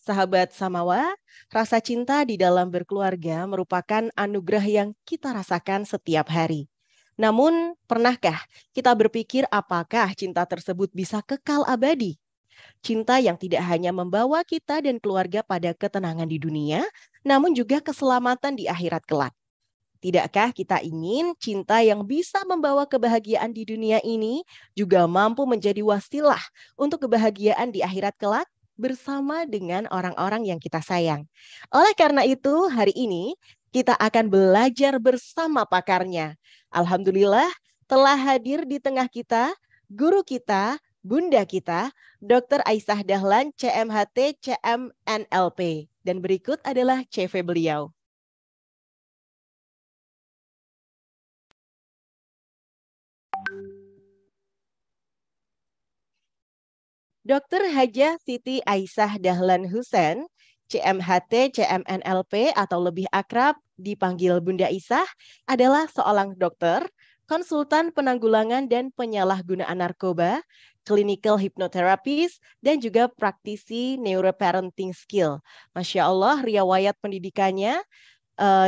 Sahabat Samawa, rasa cinta di dalam berkeluarga merupakan anugerah yang kita rasakan setiap hari. Namun, pernahkah kita berpikir apakah cinta tersebut bisa kekal abadi? Cinta yang tidak hanya membawa kita dan keluarga pada ketenangan di dunia, namun juga keselamatan di akhirat kelak. Tidakkah kita ingin cinta yang bisa membawa kebahagiaan di dunia ini juga mampu menjadi wasilah untuk kebahagiaan di akhirat kelak bersama dengan orang-orang yang kita sayang? Oleh karena itu, hari ini kita akan belajar bersama pakarnya. Alhamdulillah telah hadir di tengah kita guru kita, bunda kita, Dr. Aisyah Dahlan, CMHT, CMNLP. Dan berikut adalah CV beliau. Dr. Hajah Siti Aisyah Dahlan Hussein, CMHT, CMNLP atau lebih akrab dipanggil Bunda Aisyah, adalah seorang dokter, konsultan penanggulangan dan penyalahgunaan narkoba, clinical hypnotherapist, dan juga praktisi neuroparenting skill. Masya Allah, riwayat pendidikannya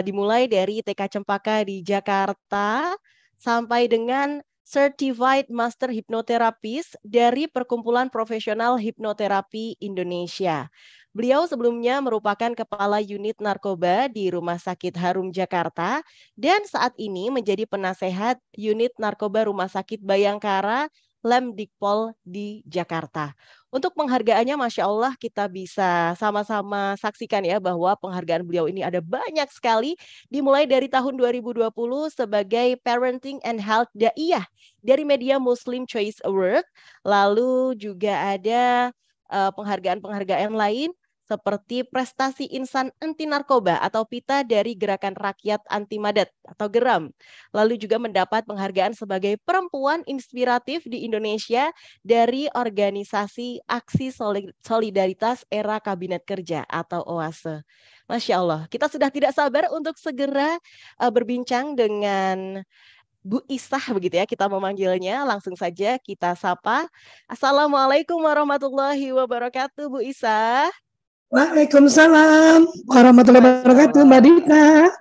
dimulai dari TK Cempaka di Jakarta sampai dengan Certified Master Hypnotherapist dari Perkumpulan Profesional Hipnoterapi Indonesia. Beliau sebelumnya merupakan Kepala Unit Narkoba di Rumah Sakit Harum Jakarta dan saat ini menjadi penasehat Unit Narkoba Rumah Sakit Bayangkara Lemdikpol di Jakarta. Untuk penghargaannya, Masya Allah, kita bisa sama-sama saksikan ya bahwa penghargaan beliau ini ada banyak sekali, dimulai dari tahun 2020 sebagai Parenting and Health Daiyah dari Media Muslim Choice Award, lalu juga ada penghargaan-penghargaan lain seperti Prestasi Insan Anti Narkoba atau PITA dari Gerakan Rakyat Anti Madat atau GERAM. Lalu juga mendapat penghargaan sebagai perempuan inspiratif di Indonesia dari Organisasi Aksi Solidaritas Era Kabinet Kerja atau OASE. Masya Allah, kita sudah tidak sabar untuk segera berbincang dengan Bu Isah begitu ya, kita memanggilnya. Langsung saja kita sapa. Assalamualaikum warahmatullahi wabarakatuh, Bu Isah. Waalaikumsalam warahmatullahi wabarakatuh, Mbak Dita.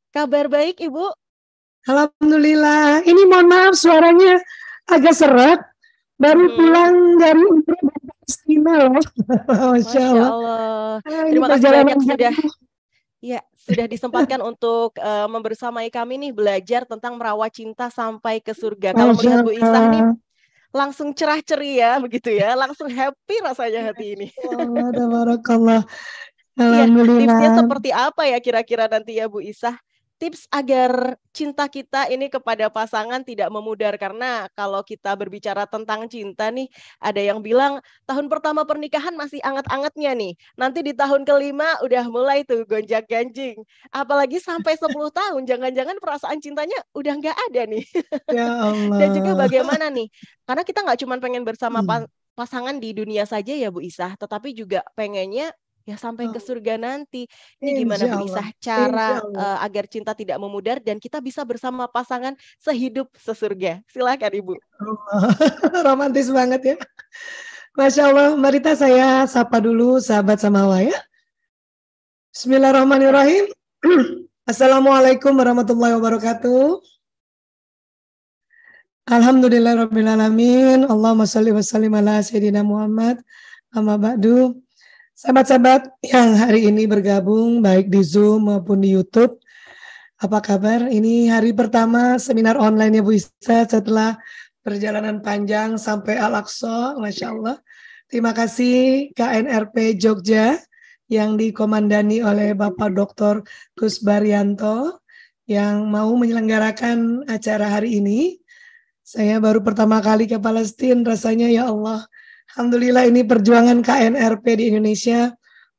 Kabar baik, Ibu? Alhamdulillah. Ini mohon maaf suaranya agak serak. Baru pulang dari umroh Palestina loh. Masya Allah. Terima kasih banyak sudah disempatkan untuk membersamai kami nih belajar tentang merawat cinta sampai ke surga. Kalau melihat Bu Isah nih langsung cerah ceria begitu ya, langsung happy rasanya hati ini. Tabarakallah. Alhamdulillah. Tipsnya seperti apa ya kira-kira nanti ya Bu Isah? Tips agar cinta kita ini kepada pasangan tidak memudar, karena kalau kita berbicara tentang cinta nih, ada yang bilang tahun pertama pernikahan masih anget-angetnya nih, nanti di tahun kelima udah mulai tuh gonjak-ganjing, apalagi sampai 10 tahun, jangan-jangan perasaan cintanya udah nggak ada nih. Ya Allah. Dan juga bagaimana nih, karena kita nggak cuma pengen bersama pasangan di dunia saja ya Bu Isah, tetapi juga pengennya ya sampai ke surga nanti. Ini gimana Bu Isah cara agar cinta tidak memudar dan kita bisa bersama pasangan sehidup sesurga? Silakan Ibu. Romantis banget ya. Masya Allah, Mbak Rita, saya sapa dulu sahabat Samawa ya. Bismillahirrahmanirrahim. Assalamualaikum warahmatullahi wabarakatuh. Alhamdulillahirrabbilalamin. Allahumma sholli wa sallim ala sayyidina Muhammad. Amma ba'du. Sahabat-sahabat yang hari ini bergabung baik di Zoom maupun di YouTube, apa kabar? Ini hari pertama seminar online ya Bu Isa setelah perjalanan panjang sampai Al-Aqsa, Masya Allah. Terima kasih KNRP Jogja yang dikomandani oleh Bapak Dr. Gus Baryanto yang mau menyelenggarakan acara hari ini. Saya baru pertama kali ke Palestina, rasanya ya Allah. Alhamdulillah ini perjuangan KNRP di Indonesia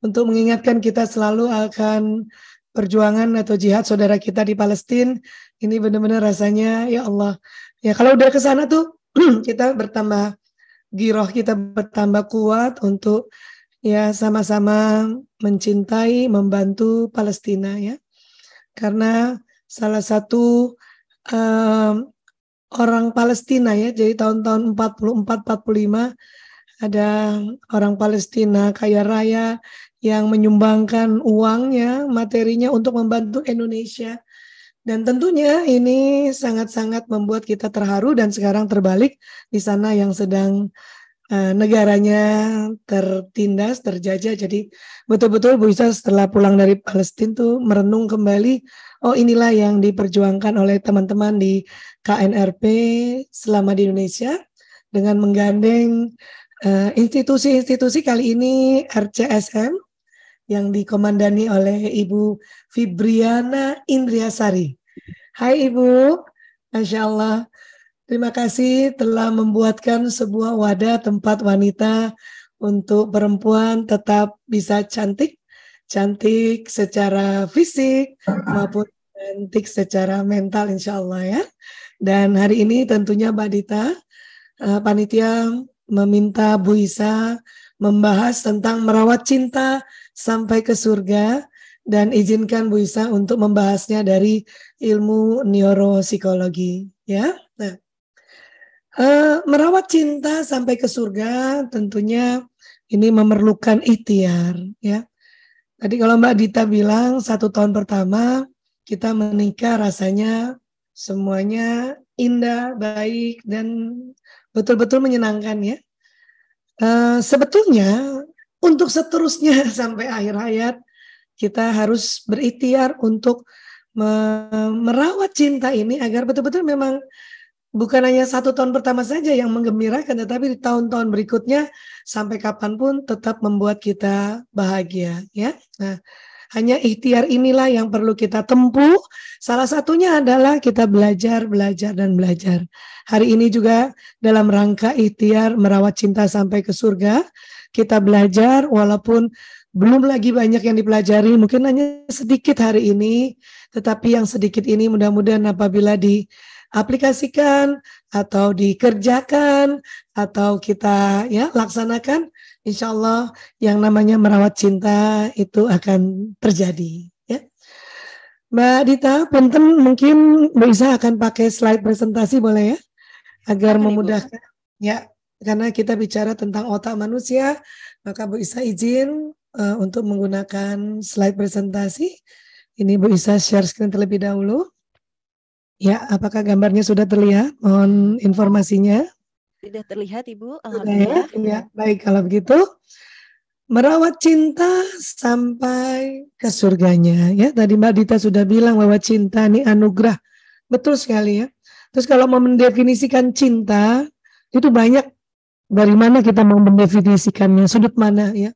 untuk mengingatkan kita selalu akan perjuangan atau jihad saudara kita di Palestina. Ini benar-benar rasanya ya Allah. Ya kalau udah ke sana tuh kita bertambah giroh, kita bertambah kuat untuk ya sama-sama mencintai, membantu Palestina ya. Karena salah satu orang Palestina ya, jadi tahun-tahun 44-45 ada orang Palestina kaya raya yang menyumbangkan uangnya, materinya untuk membantu Indonesia. Dan tentunya ini sangat-sangat membuat kita terharu, dan sekarang terbalik di sana yang sedang negaranya tertindas, terjajah. Jadi betul-betul Bu Isa setelah pulang dari Palestina tuh merenung kembali, oh inilah yang diperjuangkan oleh teman-teman di KNRP selama di Indonesia dengan menggandeng institusi-institusi, kali ini RCSM yang dikomandani oleh Ibu Fibriana Indriasari. Hai Ibu, Masya Allah. Terima kasih telah membuatkan sebuah wadah tempat wanita untuk perempuan tetap bisa cantik, cantik secara fisik maupun cantik secara mental, insya Allah ya. Dan hari ini tentunya Mbak Dita, panitia meminta Bu Isa membahas tentang merawat cinta sampai ke surga, dan izinkan Bu Isa untuk membahasnya dari ilmu neuropsikologi ya. Nah, merawat cinta sampai ke surga tentunya ini memerlukan ikhtiar ya. Tadi kalau Mbak Dita bilang 1 tahun pertama kita menikah rasanya semuanya indah, baik, dan betul-betul menyenangkan ya. Sebetulnya untuk seterusnya sampai akhir hayat kita harus berikhtiar untuk merawat cinta ini agar betul-betul memang bukan hanya 1 tahun pertama saja yang menggembirakan, tetapi di tahun-tahun berikutnya sampai kapanpun tetap membuat kita bahagia ya. Nah, hanya ikhtiar inilah yang perlu kita tempuh. Salah satunya adalah kita belajar, dan belajar. Hari ini juga dalam rangka ikhtiar merawat cinta sampai ke surga, kita belajar walaupun belum lagi banyak yang dipelajari, mungkin hanya sedikit hari ini, tetapi yang sedikit ini mudah-mudahan apabila diaplikasikan atau dikerjakan atau kita ya laksanakan, insya Allah yang namanya merawat cinta itu akan terjadi ya. Mbak Dita, punten mungkin Mbak Isa akan pakai slide presentasi boleh ya, agar memudahkan ya, karena kita bicara tentang otak manusia, maka Bu Isa izin untuk menggunakan slide presentasi. Ini Bu Isa share screen terlebih dahulu. Ya, apakah gambarnya sudah terlihat? Mohon informasinya. Sudah terlihat Ibu, alhamdulillah. Ya, baik kalau begitu. Merawat cinta sampai ke surganya ya. Tadi Mbak Dita sudah bilang bahwa cinta ini anugerah. Betul sekali ya. Terus kalau mau mendefinisikan cinta, itu banyak dari mana kita mau mendefinisikannya, sudut mana ya.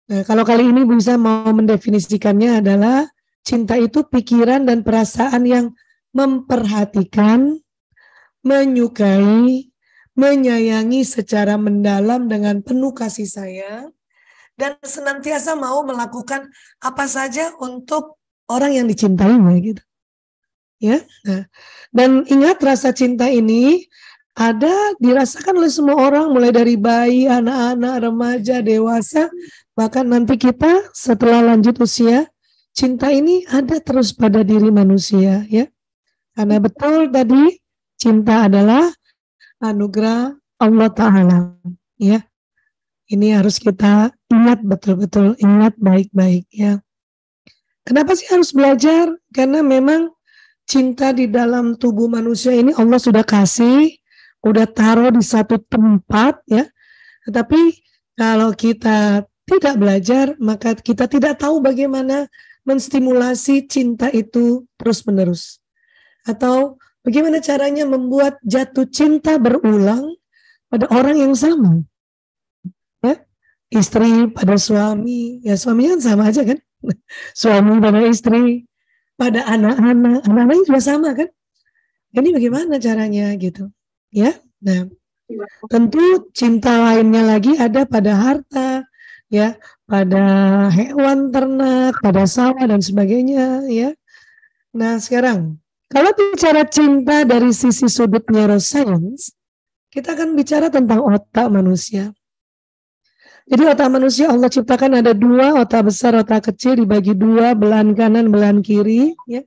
Nah, kalau kali ini bisa mau mendefinisikannya adalah cinta itu pikiran dan perasaan yang memperhatikan, menyukai, menyayangi secara mendalam dengan penuh kasih sayang, dan senantiasa mau melakukan apa saja untuk orang yang dicintainya gitu. Ya. Nah, dan ingat rasa cinta ini ada dirasakan oleh semua orang, mulai dari bayi, anak-anak, remaja, dewasa, bahkan nanti kita setelah lanjut usia, cinta ini ada terus pada diri manusia ya. Karena betul tadi cinta adalah anugerah Allah Ta'ala ya. Ini harus kita ingat betul-betul, ingat baik-baik ya. Kenapa sih harus belajar? Karena memang cinta di dalam tubuh manusia ini Allah sudah kasih, udah taruh di satu tempat ya. Tetapi kalau kita tidak belajar, maka kita tidak tahu bagaimana menstimulasi cinta itu terus-menerus. Atau bagaimana caranya membuat jatuh cinta berulang pada orang yang sama. Ya, istri pada suami, ya suaminya kan sama aja kan. Suami pada istri, pada anak-anak, anak-anaknya juga sama kan. Ini bagaimana caranya gitu. Ya, nah tentu cinta lainnya lagi ada pada harta, ya, pada hewan ternak, pada sawah dan sebagainya, ya. Nah sekarang kalau bicara cinta dari sisi sudut neuroscience, kita akan bicara tentang otak manusia. Jadi otak manusia Allah ciptakan ada 2, otak besar, otak kecil, dibagi 2, belahan kanan, belahan kiri. Ya.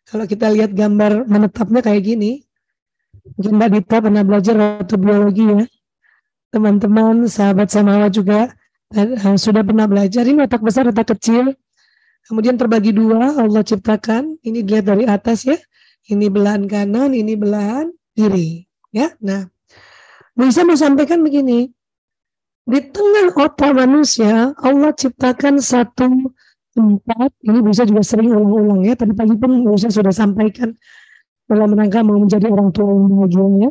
Kalau kita lihat gambar menetapnya kayak gini, mungkin Mbak Dita pernah belajar waktu biologi ya. teman-teman, sahabat Samawa juga sudah pernah belajar. Ini otak besar, otak kecil. Kemudian terbagi dua, Allah ciptakan. Ini dilihat dari atas ya. Ini belahan kanan, ini belahan kiri. Ya, nah, bisa mau sampaikan begini. Di tengah otak manusia, Allah ciptakan satu tempat. Ini bisa juga sering ulang-ulang ya. Tadi pagi pun bisa sudah sampaikan dalam rangka mau menjadi orang tua yang bahagia.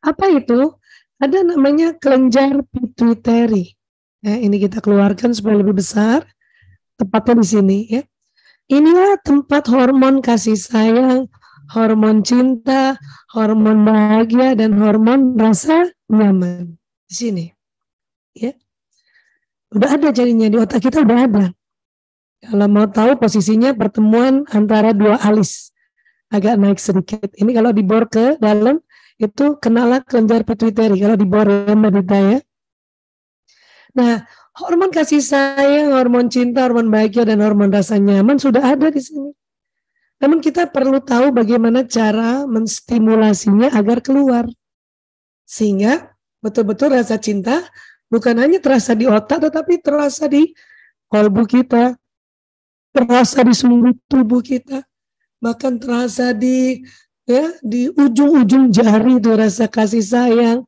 Apa itu? Ada namanya kelenjar pituitary. Ya, ini kita keluarkan supaya lebih besar. Tepatnya di sini ya. Inilah tempat hormon kasih sayang, hormon cinta, hormon bahagia, dan hormon rasa nyaman. Di sini. Ya. Udah ada jadinya di otak kita, udah ada. Kalau mau tahu posisinya pertemuan antara dua alis. Agak naik sedikit. Ini kalau dibor ke dalam, itu kenalah kelenjar pituitary. Kalau dibor Mbak Dita ya. Nah, hormon kasih sayang, hormon cinta, hormon bahagia, dan hormon rasa nyaman sudah ada di sini. Namun kita perlu tahu bagaimana cara menstimulasinya agar keluar. Sehingga betul-betul rasa cinta bukan hanya terasa di otak, tetapi terasa di kolbu kita, terasa di seluruh tubuh kita, bahkan terasa di ujung-ujung jari itu rasa kasih sayang,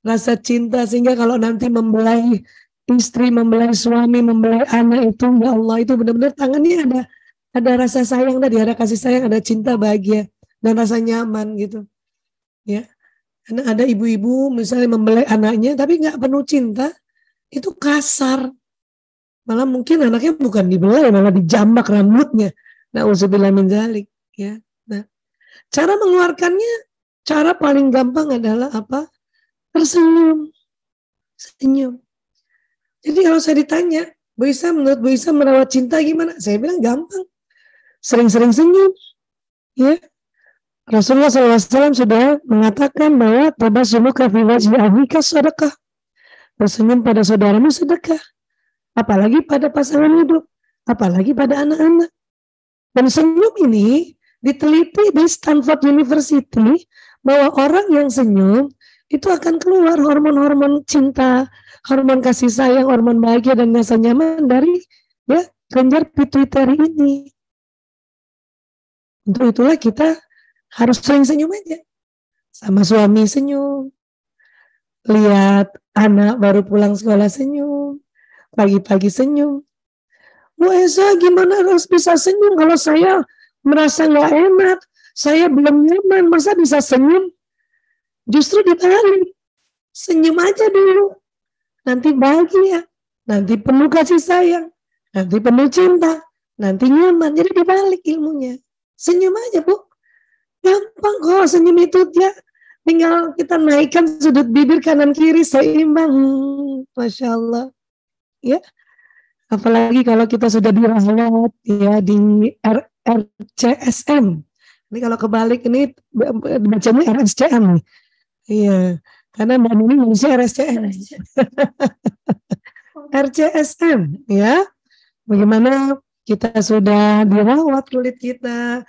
rasa cinta, sehingga kalau nanti membelai istri, membelai suami, membelai anak itu, ya Allah, itu benar-benar tangannya ada rasa sayang tadi, ada kasih sayang, ada cinta, bahagia, dan rasa nyaman gitu. Ya, karena ada ibu-ibu misalnya membelai anaknya, tapi nggak penuh cinta, itu kasar. Malah mungkin anaknya bukan dibelai, malah dijambak rambutnya. Na'udzubillah min dzalik. Ya. Nah, cara mengeluarkannya, cara paling gampang adalah apa? Tersenyum. Senyum. Jadi kalau saya ditanya, Bu Isa, menurut Bu Isa merawat cinta gimana? Saya bilang gampang. Sering-sering senyum. Ya. Rasulullah SAW sudah mengatakan bahwa tabassumuka fi wajhi akhika sedekah. Tersenyum pada saudaramu sedekah. Apalagi pada pasangan hidup. Apalagi pada anak-anak. Dan senyum ini diteliti di Stanford University bahwa orang yang senyum itu akan keluar hormon-hormon cinta, hormon kasih sayang, hormon bahagia, dan rasa nyaman dari kelenjar pituitary ini. Untuk itulah kita harus sering senyum aja. Sama suami senyum. Lihat anak baru pulang sekolah senyum. Pagi-pagi senyum. Bu Esa, gimana harus bisa senyum kalau saya merasa nggak enak, saya belum nyaman, masa bisa senyum? Justru dibalik, senyum aja dulu, nanti bahagia, nanti penuh kasih sayang, nanti penuh cinta, nanti nyaman. Jadi dibalik ilmunya, senyum aja Bu, gampang kok senyum itu ya. Tinggal kita naikkan sudut bibir kanan kiri seimbang, Masya Allah, ya. Apalagi kalau kita sudah dirawat ya di RCSM. Ini kalau kebalik ini bacanya RSCM. Iya, karena Mbak Nini nulisnya RSCM. RCSM ya. Bagaimana kita sudah dirawat kulit kita,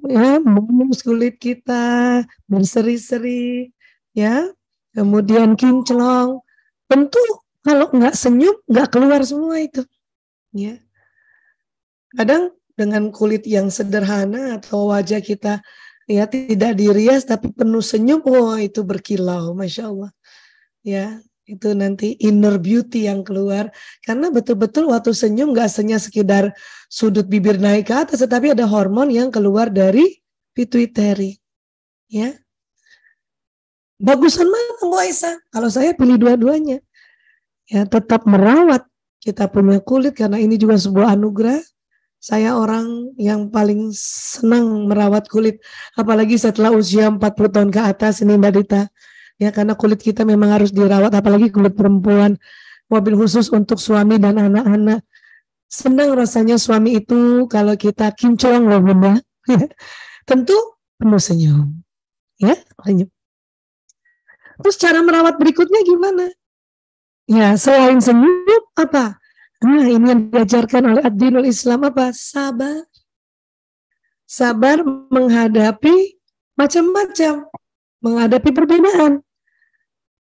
ya, mulus kulit kita, berseri-seri, ya. Kemudian kinclong. Tentu kalau nggak senyum nggak keluar semua itu. Ya, kadang dengan kulit yang sederhana atau wajah kita ya tidak dirias tapi penuh senyum, itu berkilau, Masya Allah. Ya, itu nanti inner beauty yang keluar karena betul-betul waktu senyum nggak hanya sekedar sudut bibir naik ke atas, tetapi ada hormon yang keluar dari pituitary. Ya, bagusan mana Bu Aisyah? Kalau saya pilih dua-duanya. Ya, tetap merawat kita punya kulit karena ini juga sebuah anugerah. Saya orang yang paling senang merawat kulit, apalagi setelah usia 40 tahun ke atas ini Mbak Dita. Ya, karena kulit kita memang harus dirawat, apalagi kulit perempuan. Mobil khusus untuk suami dan anak-anak. Senang rasanya suami itu kalau kita kinclong loh Bunda. Tentu penuh senyum. Ya, senyum. Terus cara merawat berikutnya gimana? Ya, selain senyum apa? Nah, ini yang diajarkan oleh Ad-Dinul Islam apa? Sabar. Sabar menghadapi macam-macam. Menghadapi perbedaan.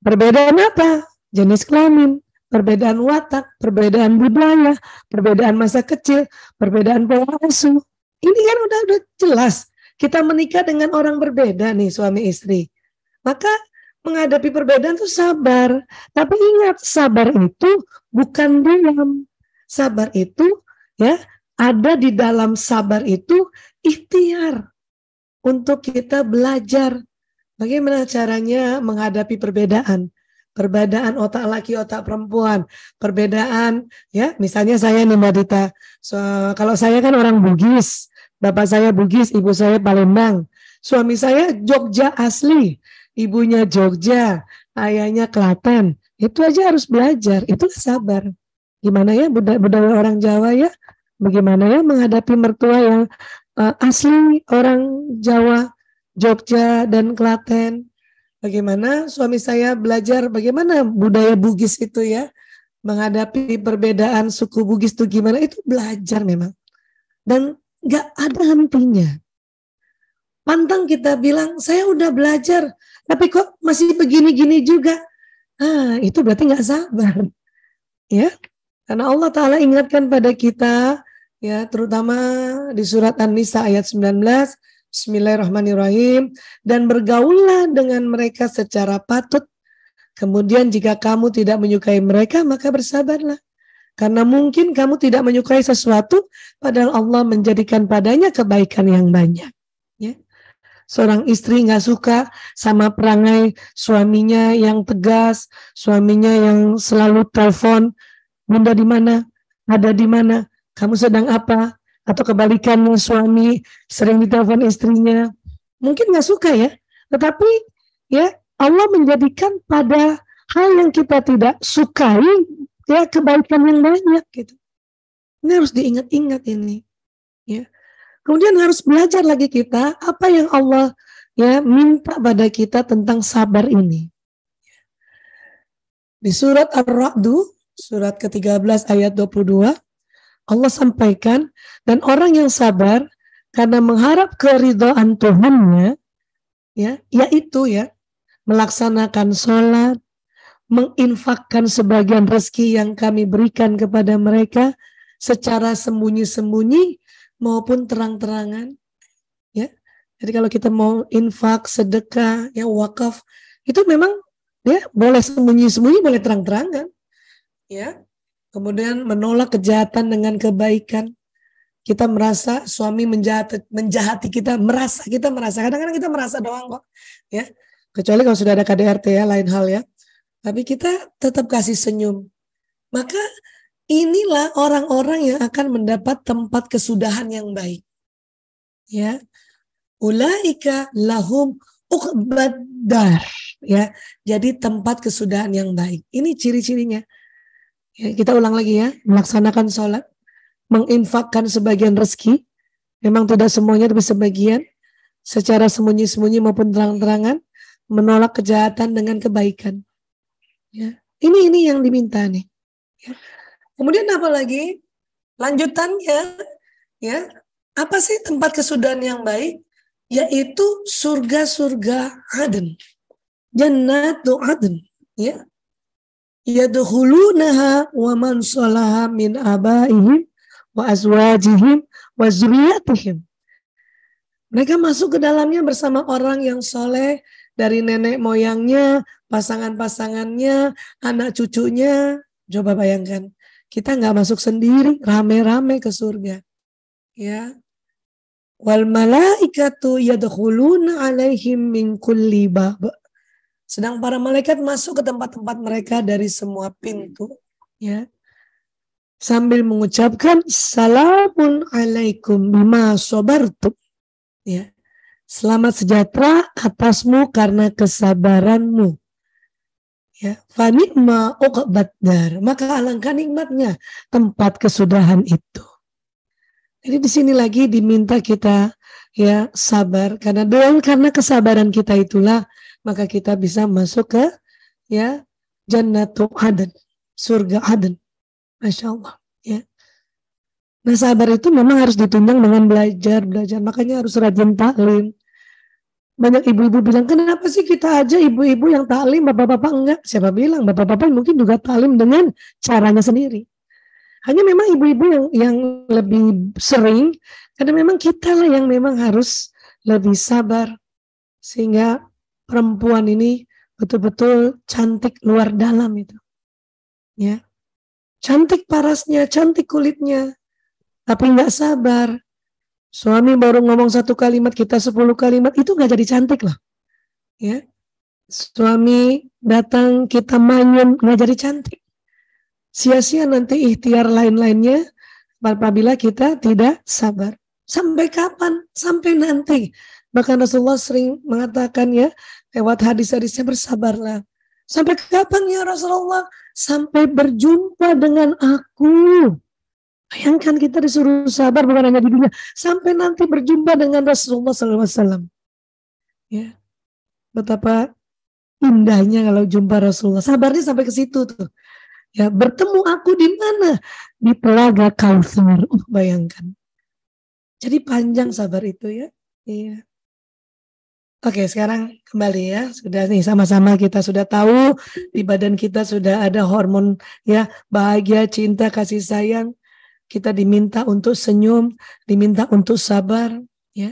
Perbedaan apa? jenis kelamin, perbedaan watak, perbedaan budaya, perbedaan masa kecil, perbedaan pola asuh. Ini kan udah jelas. Kita menikah dengan orang berbeda nih, suami istri. Maka menghadapi perbedaan itu sabar. Tapi ingat, sabar itu bukan diam. Sabar itu ya ada di dalam sabar itu ikhtiar untuk kita belajar bagaimana caranya menghadapi perbedaan. Perbedaan otak laki, otak perempuan, perbedaan ya, misalnya saya nih Mbak Dita, kalau saya kan orang Bugis, bapak saya Bugis, ibu saya Palembang, suami saya Jogja asli, ibunya Jogja, ayahnya Klaten, itu aja harus belajar, itu sabar. Gimana ya budaya orang Jawa ya, bagaimana ya menghadapi mertua yang asli orang Jawa, Jogja dan Klaten. Bagaimana suami saya belajar bagaimana budaya Bugis itu ya, menghadapi perbedaan suku Bugis itu gimana, itu belajar memang. Dan gak ada hentinya. Pantang kita bilang, saya udah belajar, tapi kok masih begini-gini juga. Itu berarti gak sabar. Ya, karena Allah Ta'ala ingatkan pada kita, ya terutama di surat An-Nisa ayat 19, Bismillahirrahmanirrahim, dan bergaullah dengan mereka secara patut. Kemudian jika kamu tidak menyukai mereka, maka bersabarlah. Karena mungkin kamu tidak menyukai sesuatu, padahal Allah menjadikan padanya kebaikan yang banyak. Ya. Seorang istri nggak suka sama perangai suaminya yang tegas, suaminya yang selalu telepon, Bunda di mana? Ada di mana? Kamu sedang apa? Atau kebalikannya, suami sering ditelepon istrinya, mungkin nggak suka ya, tetapi ya Allah menjadikan pada hal yang kita tidak sukai ya kebaikan yang banyak gitu. Ini harus diingat-ingat ini. Ya. Kemudian harus belajar lagi kita apa yang Allah ya minta pada kita tentang sabar ini. Di surat Ar-Ra'du, surat ke-13 ayat 22, Allah sampaikan, dan orang yang sabar karena mengharap keridhaan Tuhannya, ya, yaitu ya melaksanakan sholat, menginfakkan sebagian rezeki yang kami berikan kepada mereka secara sembunyi-sembunyi maupun terang-terangan. Ya, jadi kalau kita mau infak, sedekah, ya wakaf, itu memang ya boleh sembunyi-sembunyi, boleh terang-terangan. Ya. Kemudian menolak kejahatan dengan kebaikan. Kita merasa suami menjahati kita, kita merasa. Kadang-kadang kita merasa doang kok. Ya. Kecuali kalau sudah ada KDRT ya, lain hal ya. Tapi kita tetap kasih senyum. Maka inilah orang-orang yang akan mendapat tempat kesudahan yang baik. Ya. Ulaika lahum uqbad dar. Ya. Jadi tempat kesudahan yang baik. Ini ciri-cirinya. Ya, kita ulang lagi ya, melaksanakan sholat, menginfakkan sebagian rezeki, memang tidak semuanya tapi sebagian, secara sembunyi-sembunyi maupun terang-terangan, menolak kejahatan dengan kebaikan. Ya, ini yang diminta nih. Ya. Kemudian apa lagi? Lanjutannya, ya, apa sih tempat kesudahan yang baik? Yaitu surga-surga Aden, Jannatu Aden, ya. Yadkhulunaha wa man salaha min abaihim wa azwajihim wa zurriyatihim. Mereka masuk ke dalamnya bersama orang yang soleh dari nenek moyangnya, pasangan-pasangannya, anak cucunya. Coba bayangkan, kita nggak masuk sendiri, rame-rame ke surga. Ya. Wal malaikatu yadkhuluna alaihim min kulli bab. Sedang para malaikat masuk ke tempat-tempat mereka dari semua pintu, ya, sambil mengucapkan salamun alaikum bima sabartum, ya, selamat sejahtera atasmu karena kesabaranmu, ya, fa ni'ma uqbad dar, maka alangkah nikmatnya tempat kesudahan itu. Jadi di sini lagi diminta kita ya sabar, karena kesabaran kita itulah maka kita bisa masuk ke ya Jannatu Aden, surga Aden. Masya Allah. Ya. Nah sabar itu memang harus ditunjang dengan belajar. Makanya harus rajin taklim. Banyak ibu-ibu bilang, kenapa sih kita aja ibu-ibu yang taklim, bapak-bapak enggak? Siapa bilang? Bapak-bapak mungkin juga taklim dengan caranya sendiri. Hanya memang ibu-ibu yang lebih sering, karena memang kita lah yang memang harus lebih sabar. Sehingga perempuan ini betul-betul cantik luar dalam itu. Ya, cantik parasnya, cantik kulitnya, tapi nggak sabar. Suami baru ngomong 1 kalimat, kita 10 kalimat, itu nggak jadi cantik loh. Ya, suami datang, kita manyun, nggak jadi cantik. Sia-sia nanti ikhtiar lain-lainnya apabila kita tidak sabar. Sampai kapan? Sampai nanti. Bahkan Rasulullah sering mengatakan ya, lewat hadis-hadisnya, bersabarlah. Sampai kapan ya Rasulullah? Sampai berjumpa dengan aku. Bayangkan kita disuruh sabar bukan hanya di dunia, sampai nanti berjumpa dengan Rasulullah SAW. Ya, betapa indahnya kalau jumpa Rasulullah. Sabarnya sampai ke situ tuh. Ya, bertemu aku di mana? Di Telaga Kautsar. Bayangkan. Jadi panjang sabar itu ya. Iya. Oke, sekarang kembali ya. Sudah nih sama-sama kita sudah tahu di badan kita sudah ada hormon ya, bahagia, cinta, kasih sayang. Kita diminta untuk senyum, diminta untuk sabar, ya.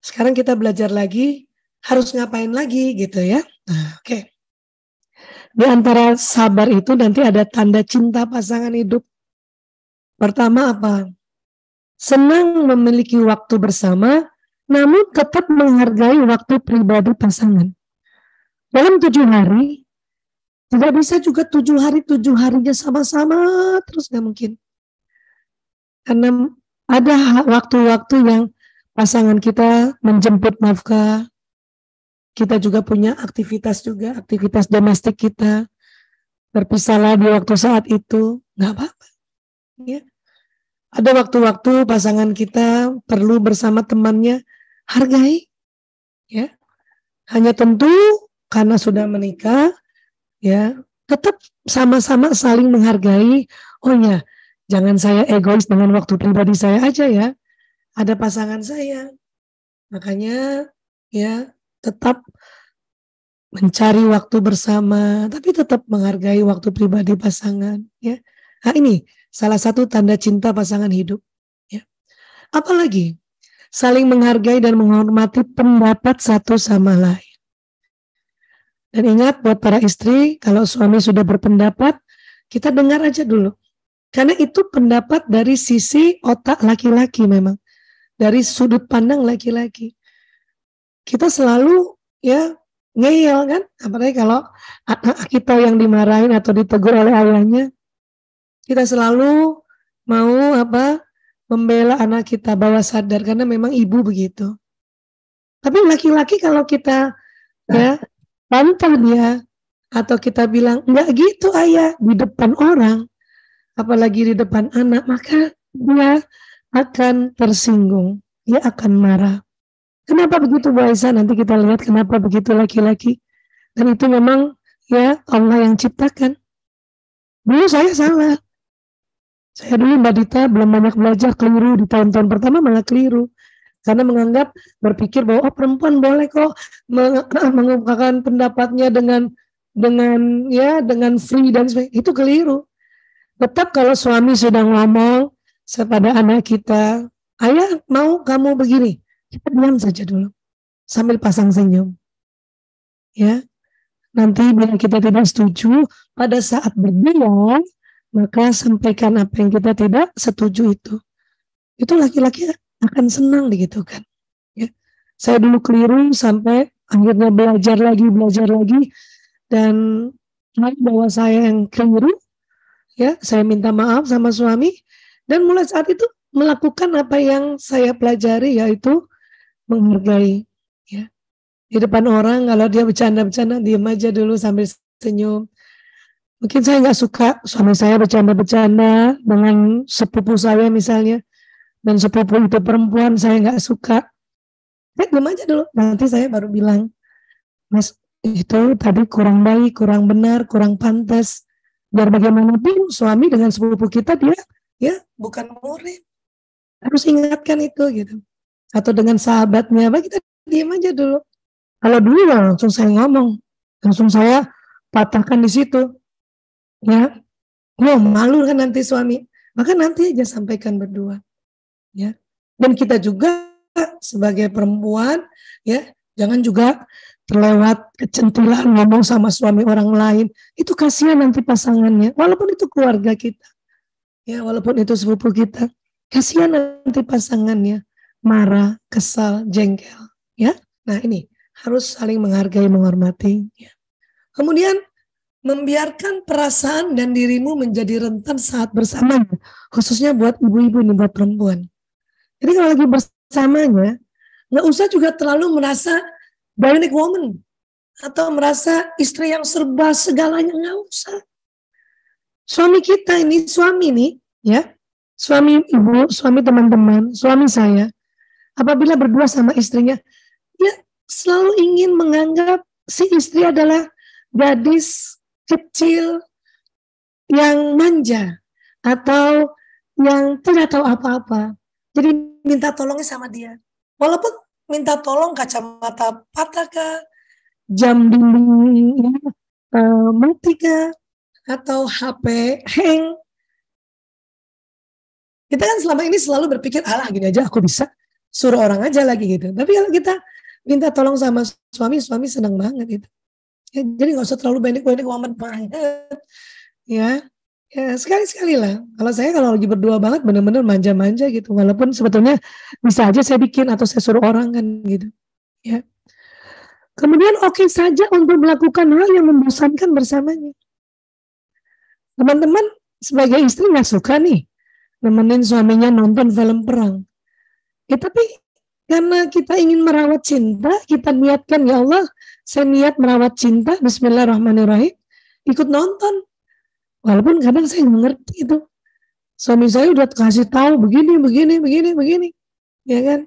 Sekarang kita belajar lagi, harus ngapain lagi gitu ya. Nah, oke. Di antara sabar itu nanti ada tanda cinta pasangan hidup. Pertama apa? Senang memiliki waktu bersama, namun tetap menghargai waktu pribadi pasangan. Dalam 7 hari, tidak bisa juga 7 harinya sama-sama, terus gak mungkin. Karena ada waktu-waktu yang pasangan kita menjemput nafkah, kita juga punya aktivitas domestik kita, berpisahlah di waktu saat itu, nggak apa-apa. Ya. Ada waktu-waktu pasangan kita perlu bersama temannya, hargai. Ya. Hanya tentu karena sudah menikah, ya tetap sama-sama saling menghargai. Oh ya, jangan saya egois dengan waktu pribadi saya aja ya. Ada pasangan saya. Makanya ya tetap mencari waktu bersama, tapi tetap menghargai waktu pribadi pasangan. Ya. Nah ini salah satu tanda cinta pasangan hidup. Ya. Apalagi saling menghargai dan menghormati pendapat satu sama lain. Dan ingat buat para istri, kalau suami sudah berpendapat, kita dengar aja dulu. Karena itu pendapat dari sisi otak laki-laki memang. Dari sudut pandang laki-laki. Kita selalu ya ngeyel kan. Apalagi kalau kita yang dimarahin atau ditegur oleh ayahnya. Kita selalu mau membela anak kita bawah sadar. Karena memang ibu begitu. Tapi laki-laki kalau kita ya bantah dia. Atau kita bilang enggak gitu ayah di depan orang. Apalagi di depan anak, maka dia akan tersinggung, dia akan marah. Kenapa begitu Bu Aisyah? Nanti kita lihat kenapa begitu laki-laki. Dan itu memang ya Allah yang ciptakan. Dulu saya salah. Saya dulu Mbak Dita belum banyak belajar, keliru di tahun-tahun pertama malah keliru. Karena menganggap, berpikir bahwa perempuan boleh kok mengungkapkan pendapatnya dengan free dan sebagainya. Itu keliru. Tetap kalau suami sudah ngomong kepada anak kita, ayah mau kamu begini, kita diam saja dulu sambil pasang senyum. Ya, nanti bila kita tidak setuju, pada saat berdialog, maka sampaikan apa yang kita tidak setuju itu. Itu laki-laki akan senang digitukan. Ya, saya dulu keliru sampai akhirnya belajar lagi, dan bahwa saya yang keliru. Ya, saya minta maaf sama suami dan mulai saat itu melakukan apa yang saya pelajari, yaitu menghargai. Ya. Di depan orang kalau dia bercanda-bercanda, diam aja dulu sambil senyum. Mungkin saya nggak suka suami saya bercanda-bercanda dengan sepupu saya misalnya, dan sepupu itu perempuan, saya nggak suka. Diam aja dulu, nanti saya baru bilang, Mas itu tadi kurang baik, kurang benar, kurang pantas. Biar bagaimanapun suami dengan sepupu kita dia ya bukan murid, harus ingatkan itu gitu. Atau dengan sahabatnya, kita diam aja dulu. Kalau dulu ya langsung saya ngomong, langsung saya patahkan di situ, ya. Malu kan nanti suami, maka nanti aja sampaikan berdua, ya. Dan kita juga sebagai perempuan, ya, jangan juga terlewat kecentulan ngomong sama suami orang lain. Itu kasihan nanti pasangannya, walaupun itu keluarga kita, ya, walaupun itu sepupu kita, kasihan nanti pasangannya marah, kesal, jengkel, ya. Nah ini harus saling menghargai, menghormati. Ya. Kemudian membiarkan perasaan dan dirimu menjadi rentan saat bersamanya, khususnya buat ibu-ibu nih, buat perempuan. Jadi kalau lagi bersamanya, nggak usah juga terlalu merasa bionic woman atau merasa istri yang serba segalanya, nggak usah. Suami kita ini, suami nih, ya, suami ibu, suami teman-teman, suami saya, apabila berdua sama istrinya, dia selalu ingin menganggap si istri adalah gadis kecil yang manja atau yang tidak tahu apa-apa. Jadi minta tolongnya sama dia. Walaupun minta tolong kacamata patah kah, jam dinding mati kah, atau HP hang. Kita kan selama ini selalu berpikir, alah gini aja aku bisa, suruh orang aja lagi gitu. Tapi kalau kita minta tolong sama suami, suami senang banget gitu. Ya, jadi nggak usah terlalu banyak woman banget, ya. Ya sekali-sekali lah. Kalau saya kalau lagi berdua banget bener-bener manja-manja gitu. Walaupun sebetulnya bisa aja saya bikin atau saya suruh orang kan gitu. Ya. Kemudian oke saja untuk melakukan hal yang membosankan bersamanya. Teman-teman sebagai istri nggak suka nih nemenin suaminya nonton film perang. Ya tapi karena kita ingin merawat cinta, kita niatkan, ya Allah, saya niat merawat cinta, bismillahirrahmanirrahim, ikut nonton. Walaupun kadang saya nggak ngerti itu. Suami saya udah kasih tahu begini. Ya kan?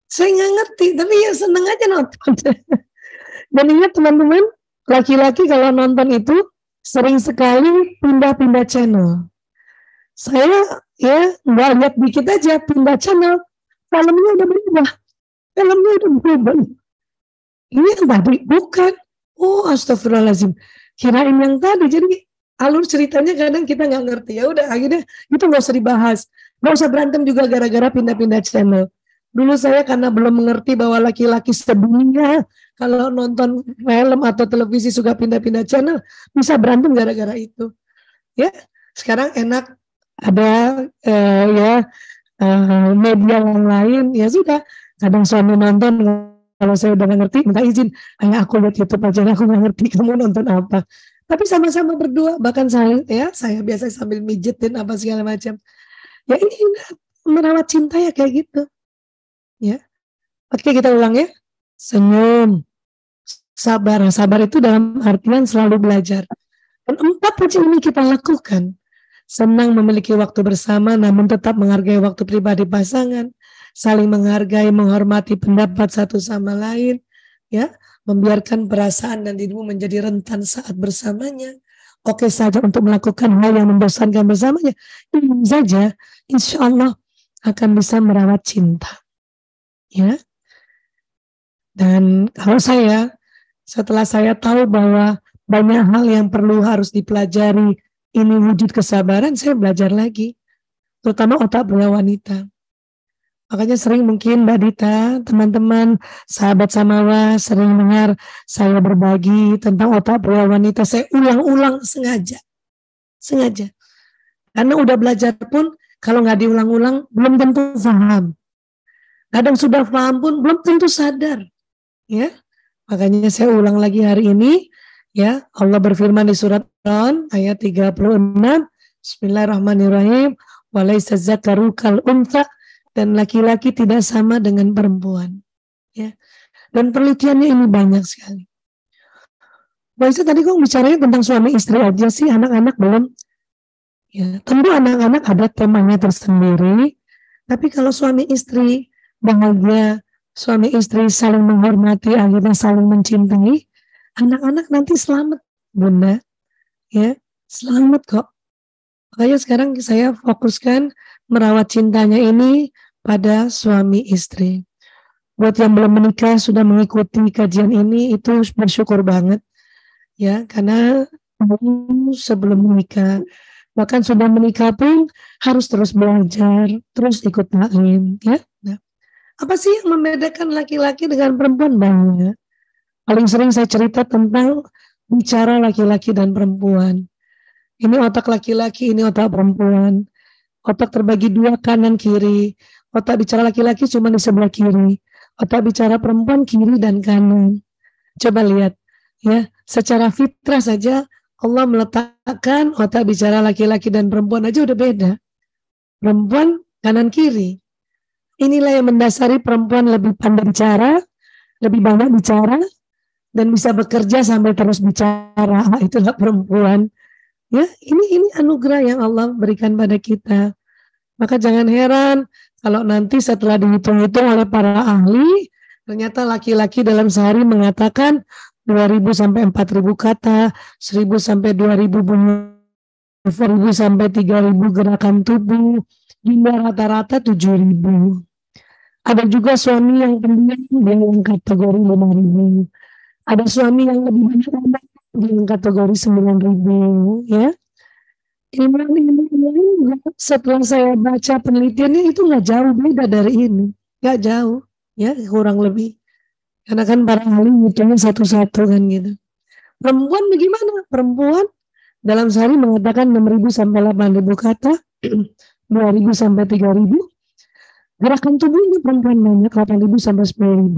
Saya nggak ngerti, tapi ya seneng aja nonton. Dan ingat teman-teman, laki-laki kalau nonton itu sering sekali pindah-pindah channel. Saya ya nggak lihat dikit aja pindah channel, filmnya udah berubah. Ini yang tadi bukan. Oh astagfirullahaladzim. Kirain yang tadi. Jadi alur ceritanya kadang kita nggak ngerti. Ya udah akhirnya itu nggak usah dibahas. Nggak usah berantem juga gara-gara pindah-pindah channel. Dulu saya karena belum mengerti bahwa laki-laki sedunia kalau nonton film atau televisi suka pindah-pindah channel bisa berantem gara-gara itu. Ya sekarang enak ada media yang lain, ya sudah. Kadang suami nonton, kalau saya udah gak ngerti, minta izin, ayah aku lihat YouTube aja, aku gak ngerti kamu nonton apa. Tapi sama-sama berdua, bahkan saya biasa sambil mijetin apa segala macam. Ya ini merawat cinta ya kayak gitu. Ya, oke kita ulang ya. Senyum, sabar. Sabar itu dalam artian selalu belajar. Dan 4 kunci ini kita lakukan. Senang memiliki waktu bersama, namun tetap menghargai waktu pribadi pasangan, saling menghargai, menghormati pendapat satu sama lain, ya, membiarkan perasaan dan dirimu menjadi rentan saat bersamanya. Oke saja untuk melakukan hal yang membosankan bersamanya. Ini saja, insya Allah akan bisa merawat cinta, ya. Dan kalau setelah saya tahu bahwa banyak hal yang harus dipelajari, ini wujud kesabaran, saya belajar lagi. Terutama otak pria wanita. Makanya sering mungkin Mbak Dita, teman-teman, sahabat Samawa sering dengar saya berbagi tentang otak pria wanita. Saya ulang-ulang sengaja. Karena udah belajar pun, kalau nggak diulang-ulang, belum tentu paham. Kadang sudah paham pun, belum tentu sadar. Ya, makanya saya ulang lagi hari ini. Ya, Allah berfirman di surat An ayat 36, Bismillahirrahmanirrahim, walaysa dzakaru kal untha, dan laki-laki tidak sama dengan perempuan. Ya. Dan penelitiannya ini banyak sekali. Baiklah tadi kok bicaranya tentang suami istri aja sih, anak-anak belum. Ya, tentu anak-anak ada temanya tersendiri, tapi kalau suami istri bahagia, suami istri saling menghormati, akhirnya saling mencintai, anak-anak nanti selamat, Bunda. Ya, selamat kok. Makanya sekarang saya fokuskan merawat cintanya ini pada suami istri. Buat yang belum menikah sudah mengikuti kajian ini itu bersyukur banget ya, karena sebelum menikah, bahkan sudah menikah pun harus terus belajar, terus ikut taklim ya. Nah, apa sih yang membedakan laki-laki dengan perempuan? Banyak. Paling sering saya cerita tentang bicara laki-laki dan perempuan. Ini otak laki-laki, ini otak perempuan. Otak terbagi dua, kanan kiri. Otak bicara laki-laki cuma di sebelah kiri. Otak bicara perempuan kiri dan kanan. Coba lihat ya, secara fitrah saja Allah meletakkan otak bicara laki-laki dan perempuan aja udah beda. Perempuan kanan kiri. Inilah yang mendasari perempuan lebih pandai bicara, lebih banyak bicara, dan bisa bekerja sambil terus bicara. Itulah perempuan. Ya, ini anugerah yang Allah berikan pada kita. Maka jangan heran kalau nanti setelah dihitung-hitung oleh para ahli, ternyata laki-laki dalam sehari mengatakan 2.000 sampai 4.000 kata, 1.000 sampai 2.000 bunyi, 4.000 sampai 3.000 gerakan tubuh, jumlah rata-rata 7.000. Ada juga suami yang pendiam dengan kategori 5.000. Ada suami yang lebih banyak dengan kategori 9.000 ya. Ilmu setelah saya baca penelitiannya itu nggak jauh beda dari ini, nggak jauh ya, kurang lebih. Karena kan para ahli ngitungnya satu-satu kan gitu. Perempuan bagaimana? Perempuan dalam sehari mengatakan 6.000 sampai 8.000 kata, 2.000 sampai 3.000. Gerakan tubuhnya perempuan banyak, 8.000 sampai 10.000.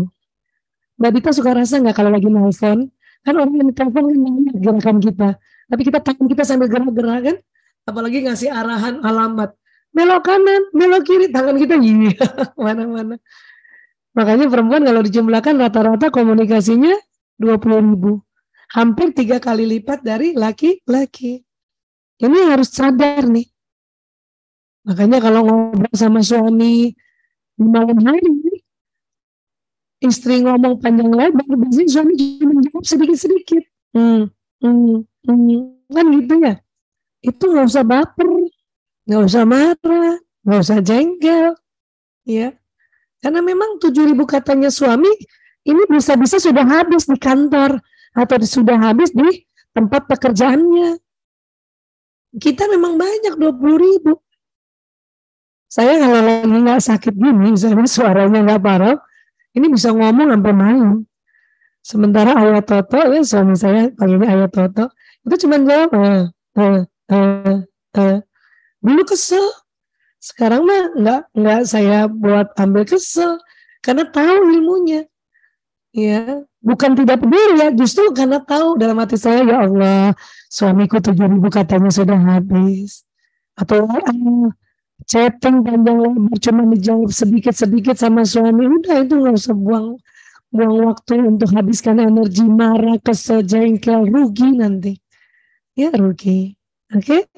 Mbak Dita suka rasa nggak kalau lagi nelfon? Kan orang yang telepon kan banyak gerakan kita. Tapi kita tangan kita sambil gerak-gerak kan? Apalagi ngasih arahan alamat. Belok kanan, belok kiri, tangan kita iya mana-mana. Makanya perempuan kalau dijumlahkan rata-rata komunikasinya 20.000. Hampir 3 kali lipat dari laki-laki. Ini harus sadar nih. Makanya kalau ngobrol sama suami di malam hari, istri ngomong panjang lebar, biasanya suami cuma menjawab sedikit-sedikit. Kan gitu ya. Itu nggak usah baper, nggak usah marah, nggak usah jengkel, ya. Karena memang 7.000 katanya suami ini bisa-bisa sudah habis di kantor atau sudah habis di tempat pekerjaannya. Kita memang banyak 20.000. Saya kalau lagi nggak sakit gini, misalnya suaranya nggak parah, ini bisa ngomong sampai malam. Sementara Ayah Toto, ya suami saya panggilnya Ayah Toto, itu cuma jawab, dulu kesel. Sekarang mah nggak saya buat ambil kesel, karena tahu ilmunya. Ya, bukan tidak peduli ya, justru karena tahu dalam hati saya, ya Allah, suamiku 7.000 katanya sudah habis. Atau chatting panjang lebar cuma dijawab sedikit-sedikit sama suami, udah itu nggak usah buang waktu untuk habiskan energi marah, kesel, jengkel, rugi nanti. Ya rugi. Oke?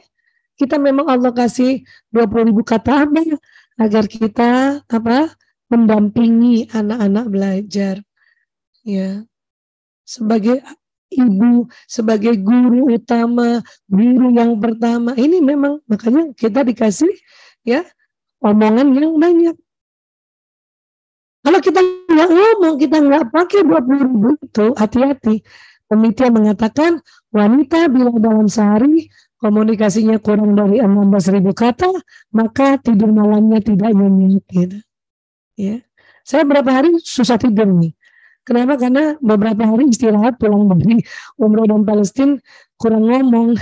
Kita memang Allah kasih 20.000 kata apa? Agar kita mendampingi anak-anak belajar. Ya. Sebagai ibu, sebagai guru utama, guru yang pertama, ini memang makanya kita dikasih ya omongan yang banyak. Kalau kita nggak ngomong, kita nggak pakai 20.000 itu, hati-hati. Penelitian mengatakan wanita bila dalam sehari komunikasinya kurang dari 16.000 kata, maka tidur malamnya tidak nyenyak gitu. Ya. Saya berapa hari susah tidur nih. Kenapa? Karena beberapa hari istirahat pulang dari umroh dan Palestina kurang ngomong.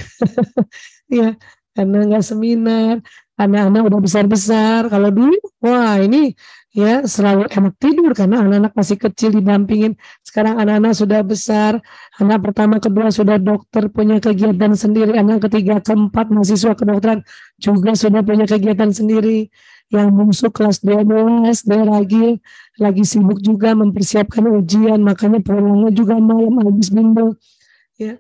Ya, karena nggak seminar, anak-anak udah besar-besar. Kalau dulu, wah ini ya selalu enak tidur karena anak-anak masih kecil didampingin. Sekarang anak-anak sudah besar, anak pertama kedua sudah dokter, punya kegiatan sendiri, anak ketiga keempat mahasiswa kedokteran juga sudah punya kegiatan sendiri. Yang bungsu kelas 12 dia lagi sibuk juga mempersiapkan ujian, makanya pulangnya juga malam habis bimbel ya.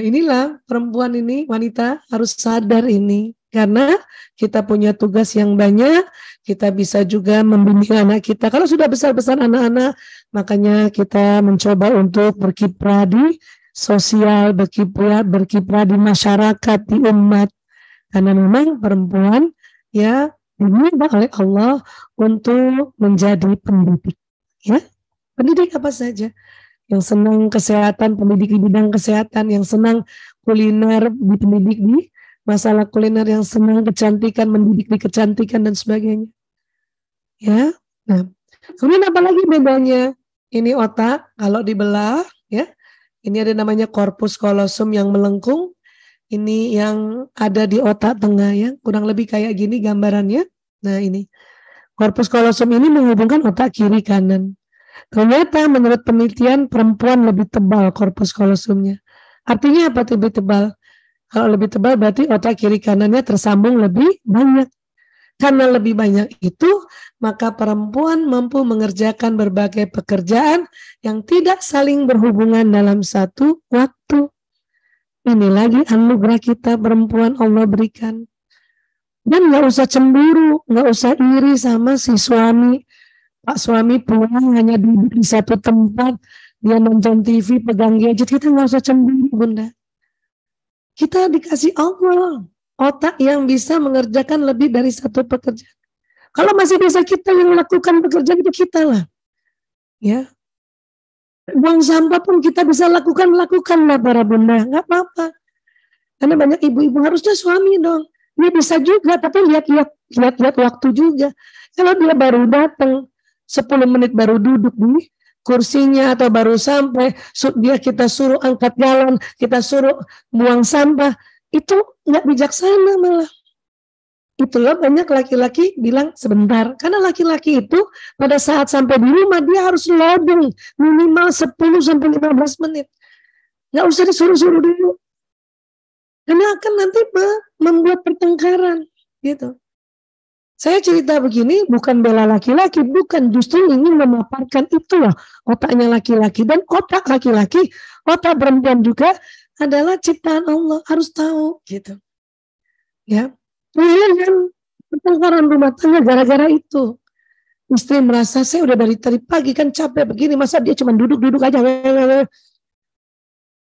Inilah perempuan ini, wanita harus sadar ini. Karena kita punya tugas yang banyak, kita bisa juga membimbing anak kita. Kalau sudah besar-besar anak-anak, makanya kita mencoba untuk berkiprah di sosial, berkiprah di masyarakat, di umat. Karena memang perempuan ya diminta oleh Allah untuk menjadi pendidik. Ya, pendidik apa saja. Yang senang kesehatan, pendidik di bidang kesehatan. Yang senang kuliner, pendidik di masalah kuliner. Yang senang kecantikan, mendidik di kecantikan dan sebagainya. Ya, nah, kemudian apa lagi bedanya? Ini otak, kalau dibelah, ya, ini ada namanya corpus callosum yang melengkung. Ini yang ada di otak tengah, ya, kurang lebih kayak gini gambarannya. Nah, ini corpus callosum ini menghubungkan otak kiri kanan. Ternyata menurut penelitian perempuan lebih tebal corpus callosumnya. Artinya apa lebih tebal? Kalau lebih tebal berarti otak kiri kanannya tersambung lebih banyak. Karena lebih banyak itu, maka perempuan mampu mengerjakan berbagai pekerjaan yang tidak saling berhubungan dalam satu waktu. Ini lagi anugerah kita perempuan Allah berikan. Dan nggak usah cemburu, nggak usah iri sama si suami. Pak suami pulang hanya duduk di satu tempat, dia nonton TV, pegang gadget, kita nggak usah cemburu, Bunda. Kita dikasih Allah otak yang bisa mengerjakan lebih dari satu pekerjaan. Kalau masih bisa kita yang melakukan pekerjaan itu kita lah. Ya. Buang sampah pun kita bisa lakukanlah para bunda, nggak apa-apa. Karena banyak ibu-ibu harusnya suami dong. Dia bisa juga, tapi lihat waktu juga. Kalau dia baru datang 10 menit baru duduk di kursinya atau baru sampai, kita suruh angkat galon, kita suruh buang sampah, itu nggak bijaksana malah. Itulah banyak laki-laki bilang sebentar. Karena laki-laki itu pada saat sampai di rumah dia harus loading minimal 10-15 menit. Nggak usah disuruh-suruh dulu. Karena akan nanti membuat pertengkaran gitu. Saya cerita begini bukan bela laki-laki, bukan, justru ingin memaparkan itulah otaknya laki-laki. Dan otak laki-laki, otak perempuan juga adalah ciptaan Allah, harus tahu gitu. Ya. Kemudian pertengkaran rumah tangga gara-gara itu. Istri merasa saya udah dari pagi kan capek begini, masa dia cuma duduk-duduk aja.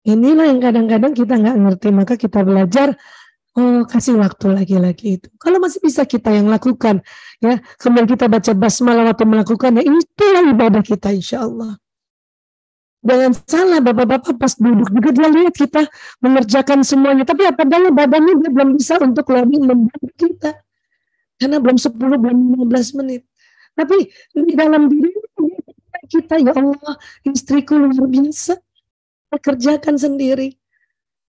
Inilah yang kadang-kadang kita nggak ngerti, maka kita belajar. Oh, kasih waktu laki-laki itu. Kalau masih bisa kita yang lakukan, ya, kemudian kita baca basmalah waktu melakukannya, itulah ibadah kita, insya Allah. Jangan salah, bapak-bapak pas duduk juga dia lihat kita mengerjakan semuanya, tapi apa daya badannya dia belum bisa untuk lebih membantu kita, karena belum 10, belum 15 menit. Tapi di dalam diri kita, ya Allah, istriku luar biasa, kerjakan sendiri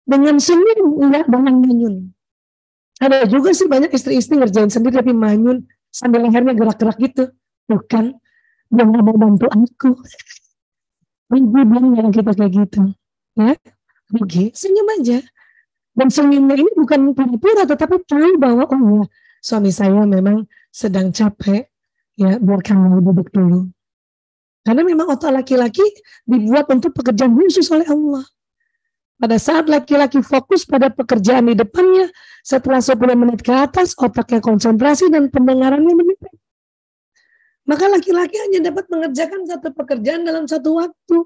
dengan senyum, enggak dengan manyun. Ada juga sih banyak istri-istri ngerjain sendiri tapi manyun sambil lehernya gerak-gerak gitu. Bukan, dia nggak mau bantu aku. Ibu bilang kita kayak gitu. Ya, rugi, senyum aja. Dan senyumnya ini bukan pura-pura, tetapi tahu bahwa oh ya, suami saya memang sedang capek. Ya, biar kamu duduk dulu. Karena memang otak laki-laki dibuat untuk pekerjaan khusus oleh Allah. Pada saat laki-laki fokus pada pekerjaan di depannya, setelah 10 menit ke atas, otaknya konsentrasi dan pendengarannya menipis. Maka laki-laki hanya dapat mengerjakan satu pekerjaan dalam satu waktu.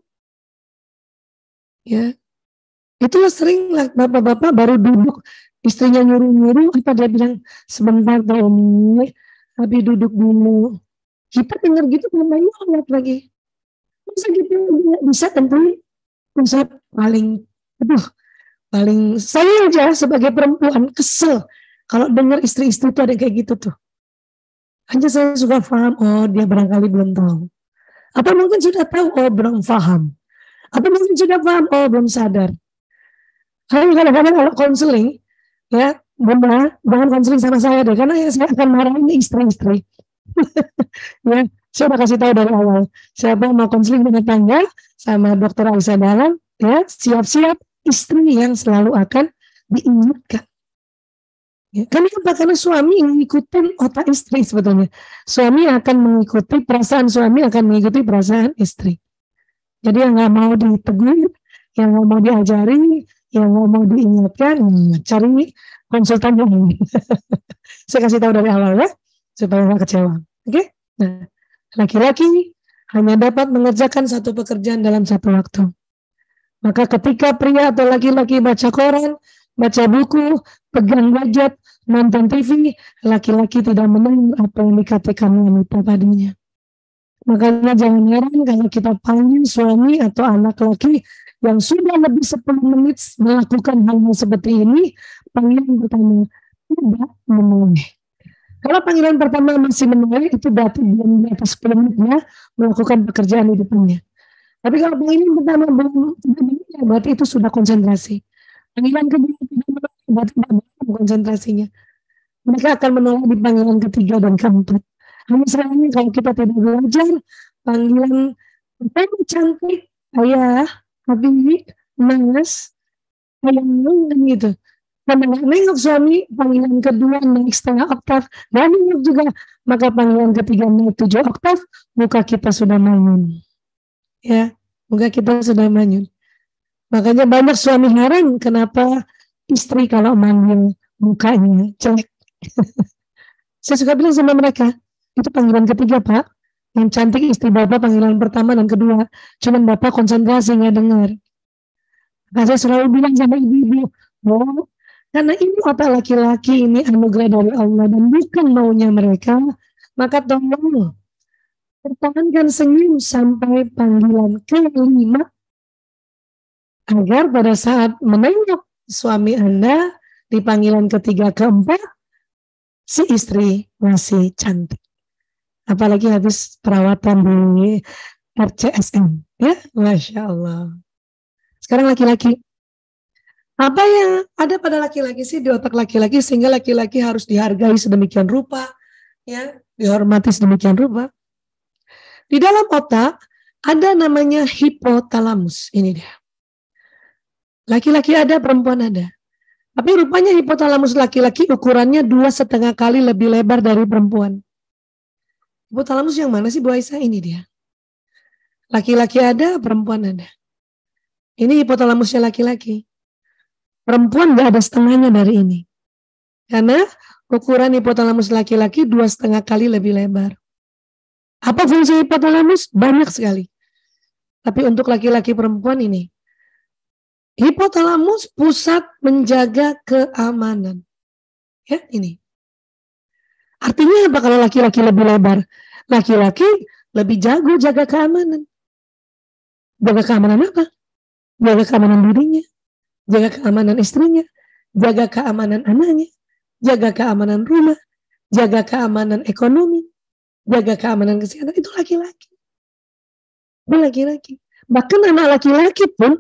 Ya, itulah sering lah bapak-bapak baru duduk, istrinya nyuruh-nyuruh, apa dia bilang, sebentar ini, tapi duduk dulu. Kita dengar gitu, namanya Allah lagi. Masa gitu nggak bisa tentu, saya paling saya aja sebagai perempuan kesel kalau dengar istri-istri itu ada kayak gitu tuh. Hanya saya suka paham, oh dia barangkali belum tahu. Atau mungkin sudah tahu, oh belum paham. Atau mungkin sudah paham, oh belum sadar. Kadang-kadang kalau konseling, ya Bunda, jangan konseling sama saya deh, karena ya saya akan marahin istri-istri. Ya, saya udah kasih tahu dari awal. Siapa mau konseling rumah tangga sama Dokter Aisyah Dahlan, ya siap-siap istri yang selalu akan diingatkan. Ya, kenapa? Karena suami mengikuti otak istri sebetulnya. Suami akan mengikuti perasaan suami, akan mengikuti perasaan istri. Jadi yang nggak mau ditegur, yang nggak mau diajari, yang nggak mau diingatkan, cari konsultan yang ini. Saya kasih tahu dari awal ya, supaya nggak kecewa. Oke? Nah, laki-laki hanya dapat mengerjakan satu pekerjaan dalam satu waktu. Maka ketika pria atau laki-laki baca koran, baca buku, pegang gadget, nonton TV, laki-laki tidak mendengar apa yang dikatakan wanita padanya. Makanya jangan heran kalau kita panggil suami atau anak laki yang sudah lebih 10 menit melakukan hal-hal seperti ini, panggilan pertama tidak menoleh. Kalau panggilan pertama masih menoleh, itu berarti belum di atas 10 menit ya melakukan pekerjaan di depannya. Tapi kalau panggilan pertama belum tidak menoleh, berarti itu sudah konsentrasi. Panggilan kedua tidak menoleh, berarti tidak konsentrasinya. Mereka akan menoleh di panggilan ketiga dan keempat. Hanya sayangnya kalau kita tidak belajar panggilan pertama cantik, ayah, habib, mas, ayang, kan gitu. Karena nggak nengok suami, panggilan kedua naik setengah oktav, dan nengok juga, maka panggilan ketiga naik 7 oktav, muka kita sudah manyun. Ya, muka kita sudah manyun. Makanya banyak suami heran kenapa istri kalau manggil mukanya jelek. Saya suka bilang sama mereka, itu panggilan ketiga Pak, yang cantik istri Bapak panggilan pertama dan kedua, cuman Bapak konsentrasi nggak dengar. Nah, saya selalu bilang sama ibu-ibu, oh, karena ini apa laki-laki ini anugerah dari Allah dan bukan maunya mereka, maka tolong pertahankan senyum sampai panggilan kelima, agar pada saat menengok suami Anda di panggilan ketiga keempat, si istri masih cantik. Apalagi habis perawatan di RCSM. Ya, Masya Allah. Sekarang laki-laki. Apa yang ada pada laki-laki sih di otak laki-laki sehingga laki-laki harus dihargai sedemikian rupa, ya, dihormati sedemikian rupa. Di dalam otak ada namanya hipotalamus. Ini dia. Laki-laki ada, perempuan ada. Tapi rupanya hipotalamus laki-laki ukurannya 2,5 kali lebih lebar dari perempuan. Hipotalamus yang mana sih Bu Aisyah? Ini dia. Laki-laki ada, perempuan ada. Ini hipotalamusnya laki-laki. Perempuan nggak ada setengahnya dari ini. Karena ukuran hipotalamus laki-laki 2,5 kali lebih lebar. Apa fungsi hipotalamus? Banyak sekali. Tapi untuk laki-laki perempuan ini. Hipotalamus pusat menjaga keamanan. Ya, ini. Artinya apa kalau laki-laki lebih lebar? Laki-laki lebih jago jaga keamanan. Jaga keamanan apa? Jaga keamanan dirinya, jaga keamanan istrinya, jaga keamanan anaknya, jaga keamanan rumah, jaga keamanan ekonomi, jaga keamanan kesehatan. Itu laki-laki. Itu laki-laki. Bahkan anak laki-laki pun,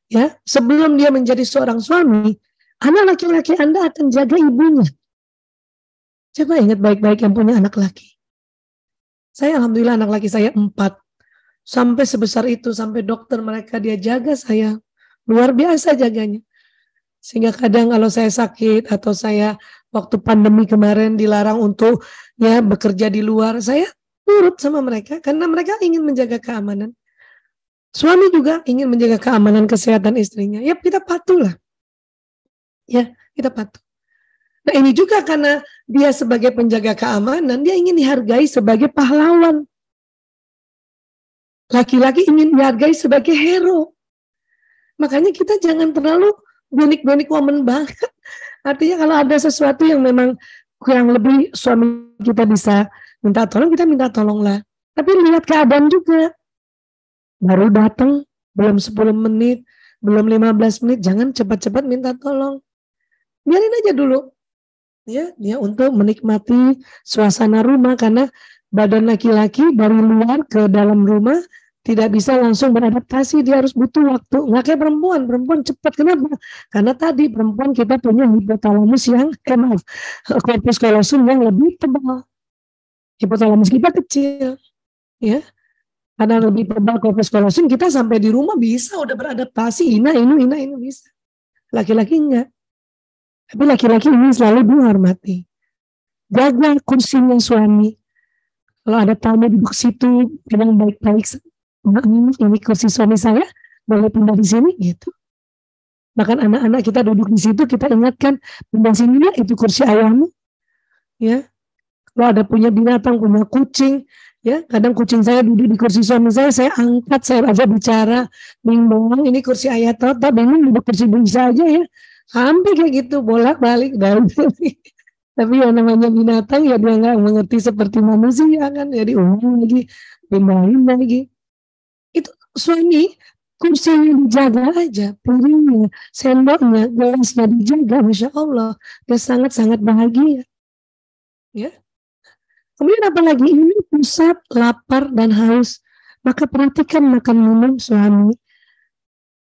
ya, sebelum dia menjadi seorang suami, anak laki-laki Anda akan jaga ibunya. Coba ingat baik-baik yang punya anak laki. Saya alhamdulillah anak laki saya 4. Sampai sebesar itu, sampai dokter mereka dia jaga saya. Luar biasa jaganya. Sehingga kadang kalau saya sakit atau saya waktu pandemi kemarin dilarang untuk ya bekerja di luar, saya turut sama mereka karena mereka ingin menjaga keamanan. Suami juga ingin menjaga keamanan kesehatan istrinya. Ya kita patuhlah. Ya, kita patuh. Nah ini juga karena dia sebagai penjaga keamanan, dia ingin dihargai sebagai pahlawan. Laki-laki ingin dihargai sebagai hero. Makanya kita jangan terlalu bonik-bonik woman banget. Artinya kalau ada sesuatu yang memang kurang lebih suami kita bisa minta tolong, kita minta tolonglah. Tapi lihat keadaan juga. Baru datang, belum 10 menit, belum 15 menit, jangan cepat-cepat minta tolong. Biarin aja dulu. Ya, dia untuk menikmati suasana rumah karena badan laki-laki dari luar ke dalam rumah tidak bisa langsung beradaptasi, dia harus butuh waktu. Nggak kayak perempuan, perempuan cepat. Kenapa? Karena tadi perempuan kita punya hipotalamus yang, corpus callosum yang lebih tebal. Hipotalamus kita kecil, ya. Karena lebih tebal corpus callosum, kita sampai di rumah bisa udah beradaptasi, ina inu bisa. Laki-laki enggak. Tapi laki-laki ini selalu dihormati. Jaga kursinya suami. Kalau ada tamu duduk situ, bilang baik-baik. Ini kursi suami saya, boleh pindah di sini, gitu. Bahkan anak-anak kita duduk di situ, kita ingatkan, pindah sini ya, itu kursi ayahmu. Ya, kalau ada punya binatang, punya kucing, ya, kadang kucing saya duduk di kursi suami saya angkat, saya aja bicara, bingung, ini kursi ayah Toto, bingung duduk kursi bisa aja ya. Hampir kayak gitu, bolak-balik dari tapi yang namanya binatang ya dia nggak mengerti seperti manusia kan, jadi lagi pindahin lagi. Itu suami kursinya dijaga aja, piringnya, sendoknya, gelasnya dijaga, Masya Allah, dia sangat-sangat bahagia. Ya. Kemudian apalagi ini pusat lapar dan haus, maka perhatikan makan minum suami,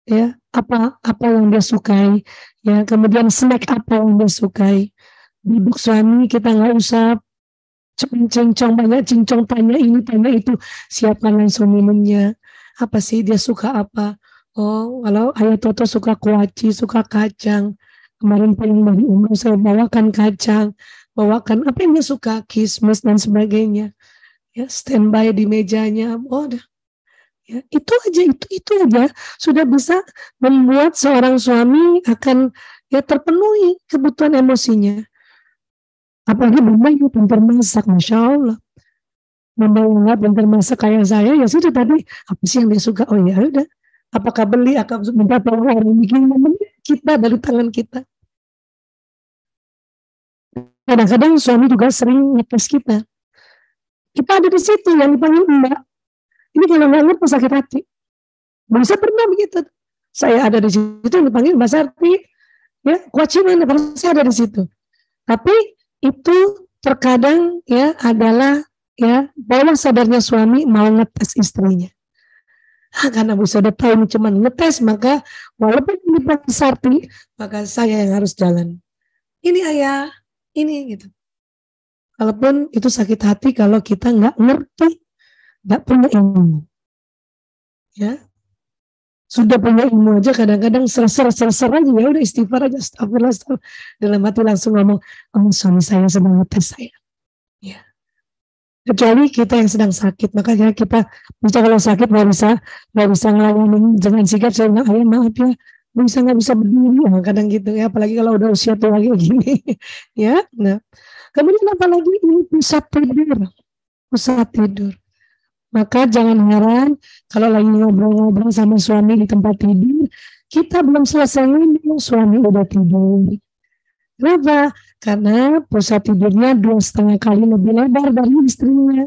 ya apa yang dia sukai, ya kemudian snack apa yang dia sukai. Duduk suami kita nggak usah cincong banyak cincong, tanya ini tanya itu, siapkan langsung minumnya. Apa sih dia suka apa? Oh, kalau Ayah Toto suka kuaci, suka kacang. Kemarin pulang dari umroh saya bawakan kacang, bawakan apa yang dia suka, kismis dan sebagainya. Ya, standby di mejanya. Oh, ya, itu aja sudah bisa membuat seorang suami akan ya terpenuhi kebutuhan emosinya. Apalagi bunda yang pintar masak, Masya Allah. Bunda yang nggak pintar masak kayak saya, ya sudah tadi apa sih yang dia suka? Oh ya udah, apakah beli, akan minta tolong orang bikin kita dari tangan kita. Kadang-kadang suami juga sering ngetes kita. Kita ada di situ yang dipanggil mbak. Ini kalau nggak ngerti sakit hati. Bisa pernah begitu. Saya ada di situ yang dipanggil Mbak Sarti. Ya, kewajiban karena saya ada di situ. Tapi itu terkadang ya adalah ya bawah sadarnya suami mau ngetes istrinya. Karena Bu sudah tahu ini cuma ngetes, maka walaupun ini Mbak Sarti, maka saya yang harus jalan. Ini ayah, ini gitu. Walaupun itu sakit hati kalau kita nggak ngerti, nggak punya ilmu. Ya, sudah punya ilmu aja kadang-kadang ser aja, ya udah istighfar aja, astagfirullah, dalam hati langsung ngomong, suami saya sedang ngetes saya. Ya. Kecuali kita yang sedang sakit, makanya kita bisa kalau sakit nggak bisa ngelawanin dengan sigap, saya bilang, ayah maaf ya, nggak bisa berdiri, ya, kadang gitu ya, apalagi kalau udah usia tua kayak gini, ya. Nah, kemudian apalagi ini pusat tidur. Maka jangan heran kalau lagi ngobrol-ngobrol sama suami di tempat tidur, kita belum selesai ngomong, suami udah tidur. Kenapa? Karena pusat tidurnya 2,5 kali lebih lebar dari istrinya.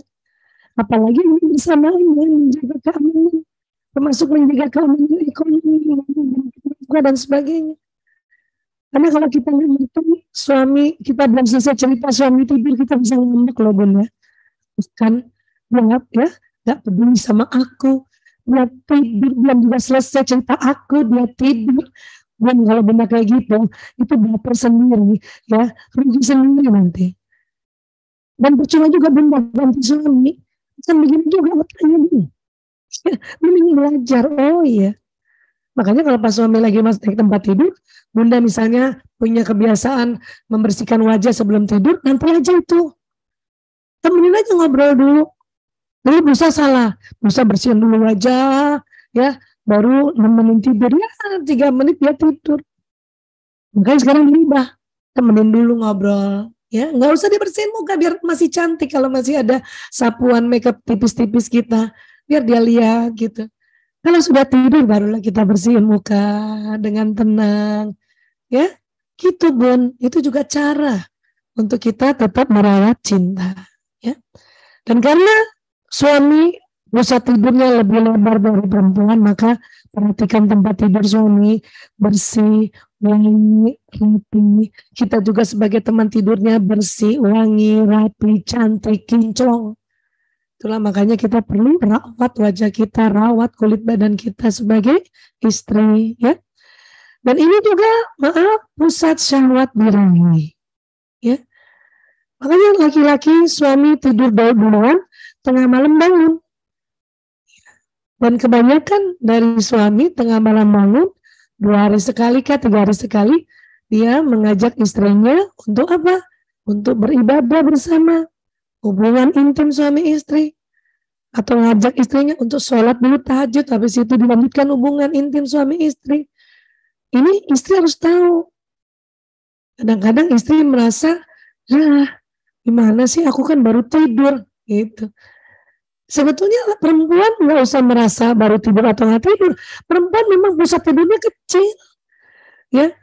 Apalagi ini bersamaan menjaga keamanan, termasuk menjaga keamanan ekonomi dan sebagainya. Karena kalau kita ngerti suami, kita belum selesai cerita suami tidur, kita bisa ngambek loh Bunda. Bukan, ya, gak peduli sama aku, dia tidur, belum juga selesai cerita aku, dia tidur. Dan kalau benar kayak gitu, itu baper sendiri, ya, rugi sendiri nanti. Dan percuma juga bunda ganti suami, kan begini juga makanya nih. Mending belajar, oh iya. Makanya kalau pas suami lagi masuk ke tempat tidur, bunda misalnya punya kebiasaan membersihkan wajah sebelum tidur, nanti aja itu. Temenin aja ngobrol dulu. Dulu bisa salah, bisa bersihin dulu wajah, ya, baru nemenin tidur, ya 3 menit dia tidur. Makanya sekarang berubah, temenin dulu ngobrol, ya, nggak usah dibersihin muka biar masih cantik kalau masih ada sapuan makeup tipis-tipis kita, biar dia lihat gitu. Kalau sudah tidur barulah kita bersihin muka dengan tenang, ya, gitu Bun. Itu juga cara untuk kita tetap merawat cinta, ya. Dan karena suami pusat tidurnya lebih lebar dari perempuan, maka perhatikan tempat tidur suami bersih, wangi, rapi. Kita juga sebagai teman tidurnya bersih, wangi, rapi, cantik, kinclong. Itulah makanya kita perlu rawat wajah kita, rawat kulit badan kita sebagai istri, ya. Dan ini juga, pusat syahwat birahi, ya. Makanya laki-laki suami tidur duluan, tengah malam bangun. Dan kebanyakan dari suami tengah malam bangun, 2 hari sekali, 3 hari sekali, dia mengajak istrinya untuk apa? Untuk beribadah bersama. Hubungan intim suami istri. Atau ngajak istrinya untuk sholat dulu tahajud, habis itu dilanjutkan hubungan intim suami istri. Ini istri harus tahu. Kadang-kadang istri merasa, gimana sih aku kan baru tidur, gitu. Sebetulnya perempuan nggak usah merasa baru tidur atau nggak tidur. Perempuan memang pusat tidurnya kecil, ya.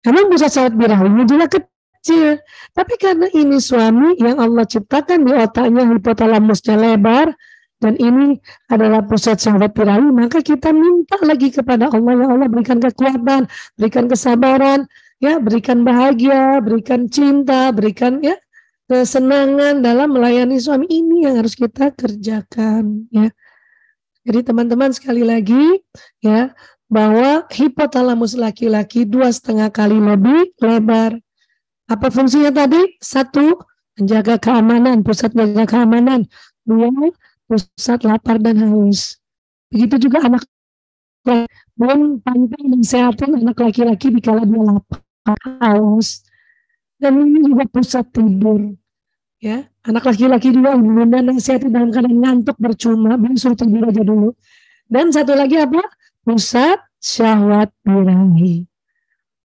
Memang pusat syahwat birahinya juga kecil. Tapi karena ini suami yang Allah ciptakan di otaknya hipotalamusnya lebar, dan ini adalah pusat syahwat birahi, maka kita minta lagi kepada Allah, ya Allah berikan kekuatan, berikan kesabaran, ya berikan bahagia, berikan cinta, berikan ya kesenangan dalam melayani suami. Ini yang harus kita kerjakan, ya. Jadi teman-teman sekali lagi ya, bahwa hipotalamus laki-laki 2,5 kali lebih lebar. Apa fungsinya tadi? 1, menjaga keamanan, pusat menjaga keamanan. 2, pusat lapar dan haus. Begitu juga anak laki-laki, pantai mensehatkan anak laki-laki dikala dia lapar, haus. Dan ini juga pusat tidur. Ya, anak laki-laki juga bunda nasihati dalam keadaan ngantuk bercuma, suruh tidur aja dulu. Dan satu lagi apa? Pusat syahwat birahi.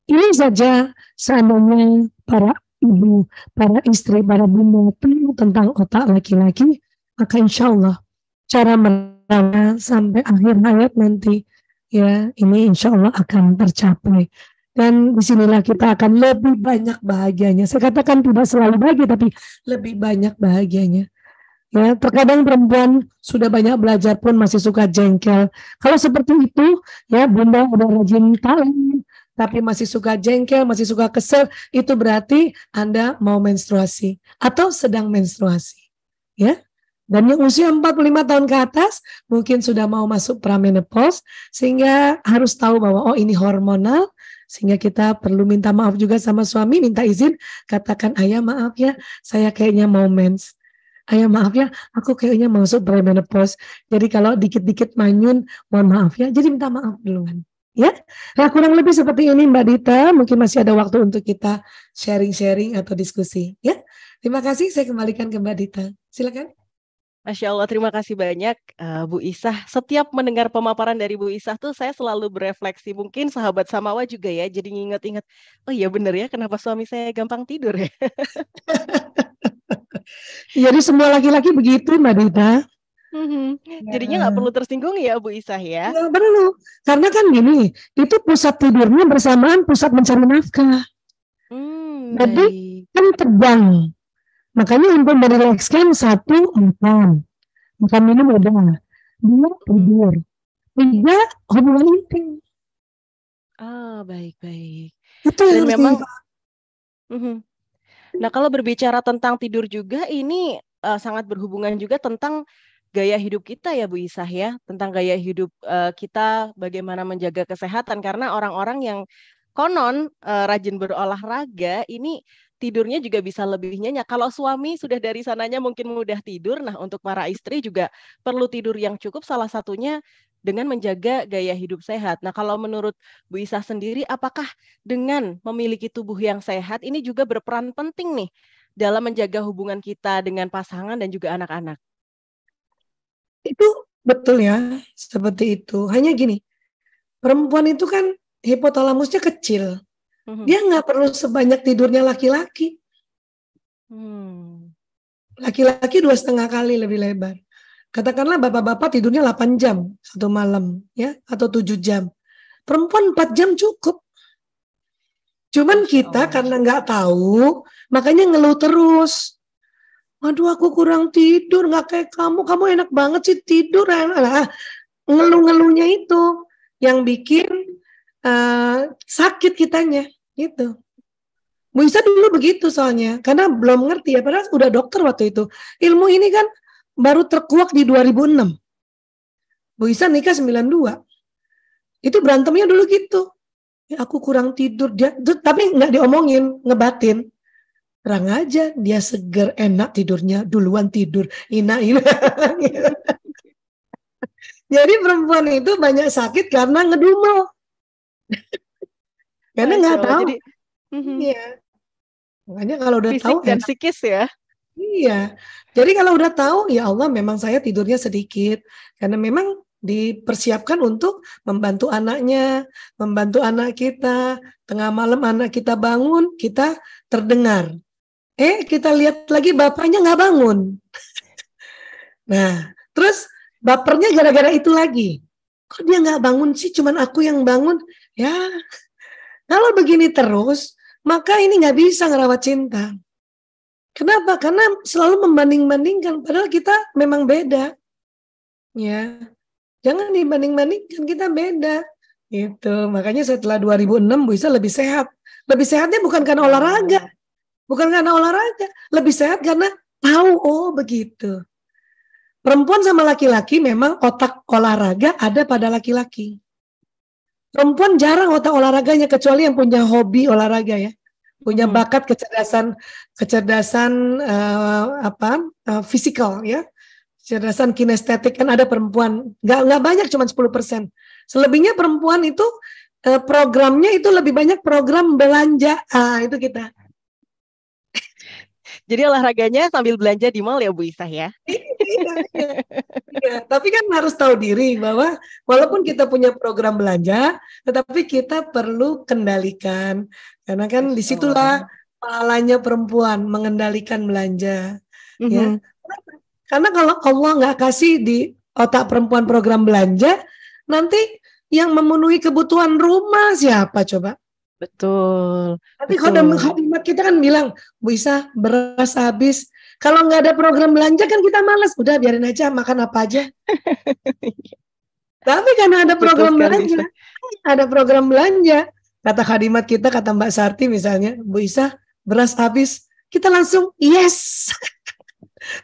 Ini saja seandainya para ibu, para istri, para bunda tahu tentang otak laki-laki, maka insya Allah cara merawat sampai akhir hayat nanti, ya ini insya Allah akan tercapai. Dan disinilah kita akan lebih banyak bahagianya. Saya katakan tidak selalu bahagia, tapi lebih banyak bahagianya. Ya, terkadang perempuan sudah banyak belajar pun masih suka jengkel. Kalau seperti itu, ya bunda udah rajin talent, tapi masih suka jengkel, masih suka kesel, itu berarti Anda mau menstruasi atau sedang menstruasi. Ya. Dan yang usia 45 tahun ke atas mungkin sudah mau masuk pramenopause, sehingga harus tahu bahwa oh ini hormonal, sehingga kita perlu minta maaf juga sama suami, minta izin, katakan ayah maaf ya, saya kayaknya mau mens. Ayah maaf ya, aku kayaknya masuk premenopause. Jadi kalau dikit-dikit manyun, mohon maaf ya. Jadi minta maaf duluan. Ya, nah kurang lebih seperti ini Mbak Dita. Mungkin masih ada waktu untuk kita sharing-sharing atau diskusi. Ya, terima kasih. Saya kembalikan ke Mbak Dita. Silakan. Masya Allah, terima kasih banyak Bu Isah. Setiap mendengar pemaparan dari Bu Isah tuh saya selalu berefleksi. Mungkin sahabat Samawa juga ya, jadi nginget-inget, oh iya bener ya, kenapa suami saya gampang tidur ya? Jadi semua laki-laki begitu Mbak Dita. Jadinya nggak perlu tersinggung ya Bu Isah ya? Nggak perlu, karena kan gini, itu pusat tidurnya bersamaan pusat mencari nafkah. Jadi kan tegang. Makanya untuk merilekskan 1, makan minum udah, 2 tidur, 3 hubungan intim. Baik. Itu yang Dan memang, nah kalau berbicara tentang tidur juga ini sangat berhubungan juga tentang gaya hidup kita ya Bu Isah ya, tentang gaya hidup kita bagaimana menjaga kesehatan, karena orang-orang yang konon rajin berolahraga ini tidurnya juga bisa lebih nyenyak. Kalau suami sudah dari sananya mungkin mudah tidur, nah untuk para istri juga perlu tidur yang cukup, salah satunya dengan menjaga gaya hidup sehat. Nah kalau menurut Bu Isah sendiri, apakah dengan memiliki tubuh yang sehat ini juga berperan penting nih dalam menjaga hubungan kita dengan pasangan dan juga anak-anak? Itu betul ya, seperti itu. Hanya gini, perempuan itu kan hipotalamusnya kecil. Dia nggak perlu sebanyak tidurnya laki-laki. Laki-laki 2,5 kali lebih lebar. Katakanlah bapak-bapak tidurnya 8 jam satu malam, ya, atau 7 jam. Perempuan 4 jam cukup. Cuman kita karena nggak tahu, makanya ngeluh terus. Waduh, aku kurang tidur, nggak kayak kamu enak banget sih tidur. Ngeluh-ngeluhnya itu yang bikin sakit kitanya. Gitu. Bu Isa dulu begitu soalnya, karena belum ngerti ya, padahal udah dokter waktu itu. Ilmu ini kan baru terkuak di 2006. Bu Isa nikah 92. Itu berantemnya dulu gitu. Ya, aku kurang tidur, tapi nggak diomongin, ngebatin. Terang aja, dia seger, enak tidurnya, duluan tidur, ina. Jadi perempuan itu banyak sakit karena ngedumel. Karena nggak tahu. Jadi, iya. Makanya kalau udah fisik tahu dan psikis ya. Iya. Jadi kalau udah tahu, ya Allah memang saya tidurnya sedikit. Karena memang dipersiapkan untuk membantu anaknya, membantu anak kita. Tengah malam anak kita bangun, kita terdengar. Kita lihat lagi bapaknya nggak bangun. Nah, terus bapernya gara-gara itu lagi. Kok dia nggak bangun sih, cuman aku yang bangun? Ya, kalau begini terus, maka ini nggak bisa ngerawat cinta. Kenapa? Karena selalu membanding-bandingkan, padahal kita memang beda. ya. Jangan dibanding-bandingkan, kita beda. Gitu. Makanya setelah 2006 Bu Isa lebih sehat. Lebih sehatnya bukan karena olahraga. Bukan karena olahraga. Lebih sehat karena tahu, oh begitu. Perempuan sama laki-laki memang otak olahraga ada pada laki-laki. Perempuan jarang otak olahraganya kecuali yang punya hobi olahraga ya. Punya bakat kecerdasan fisikal ya. Kecerdasan kinestetik kan ada perempuan, nggak banyak, cuma 10%. Selebihnya perempuan itu programnya itu lebih banyak program belanja. Itu kita. Jadi olahraganya sambil belanja di mall ya Bu Isah ya? Iya, tapi kan harus tahu diri bahwa walaupun kita punya program belanja, tetapi kita perlu kendalikan. Karena kan disitulah pahalanya perempuan mengendalikan belanja. Ya. Karena kalau Allah nggak kasih di otak perempuan program belanja, nanti yang memenuhi kebutuhan rumah siapa coba? Betul. Tapi khadimat kita kan bilang, Bu Isa beras habis. Kalau nggak ada program belanja kan kita malas. Udah biarin aja makan apa aja. Tapi karena ada program belanja, kata khadimat kita, kata Mbak Sarti misalnya, Bu Isa beras habis, kita langsung yes.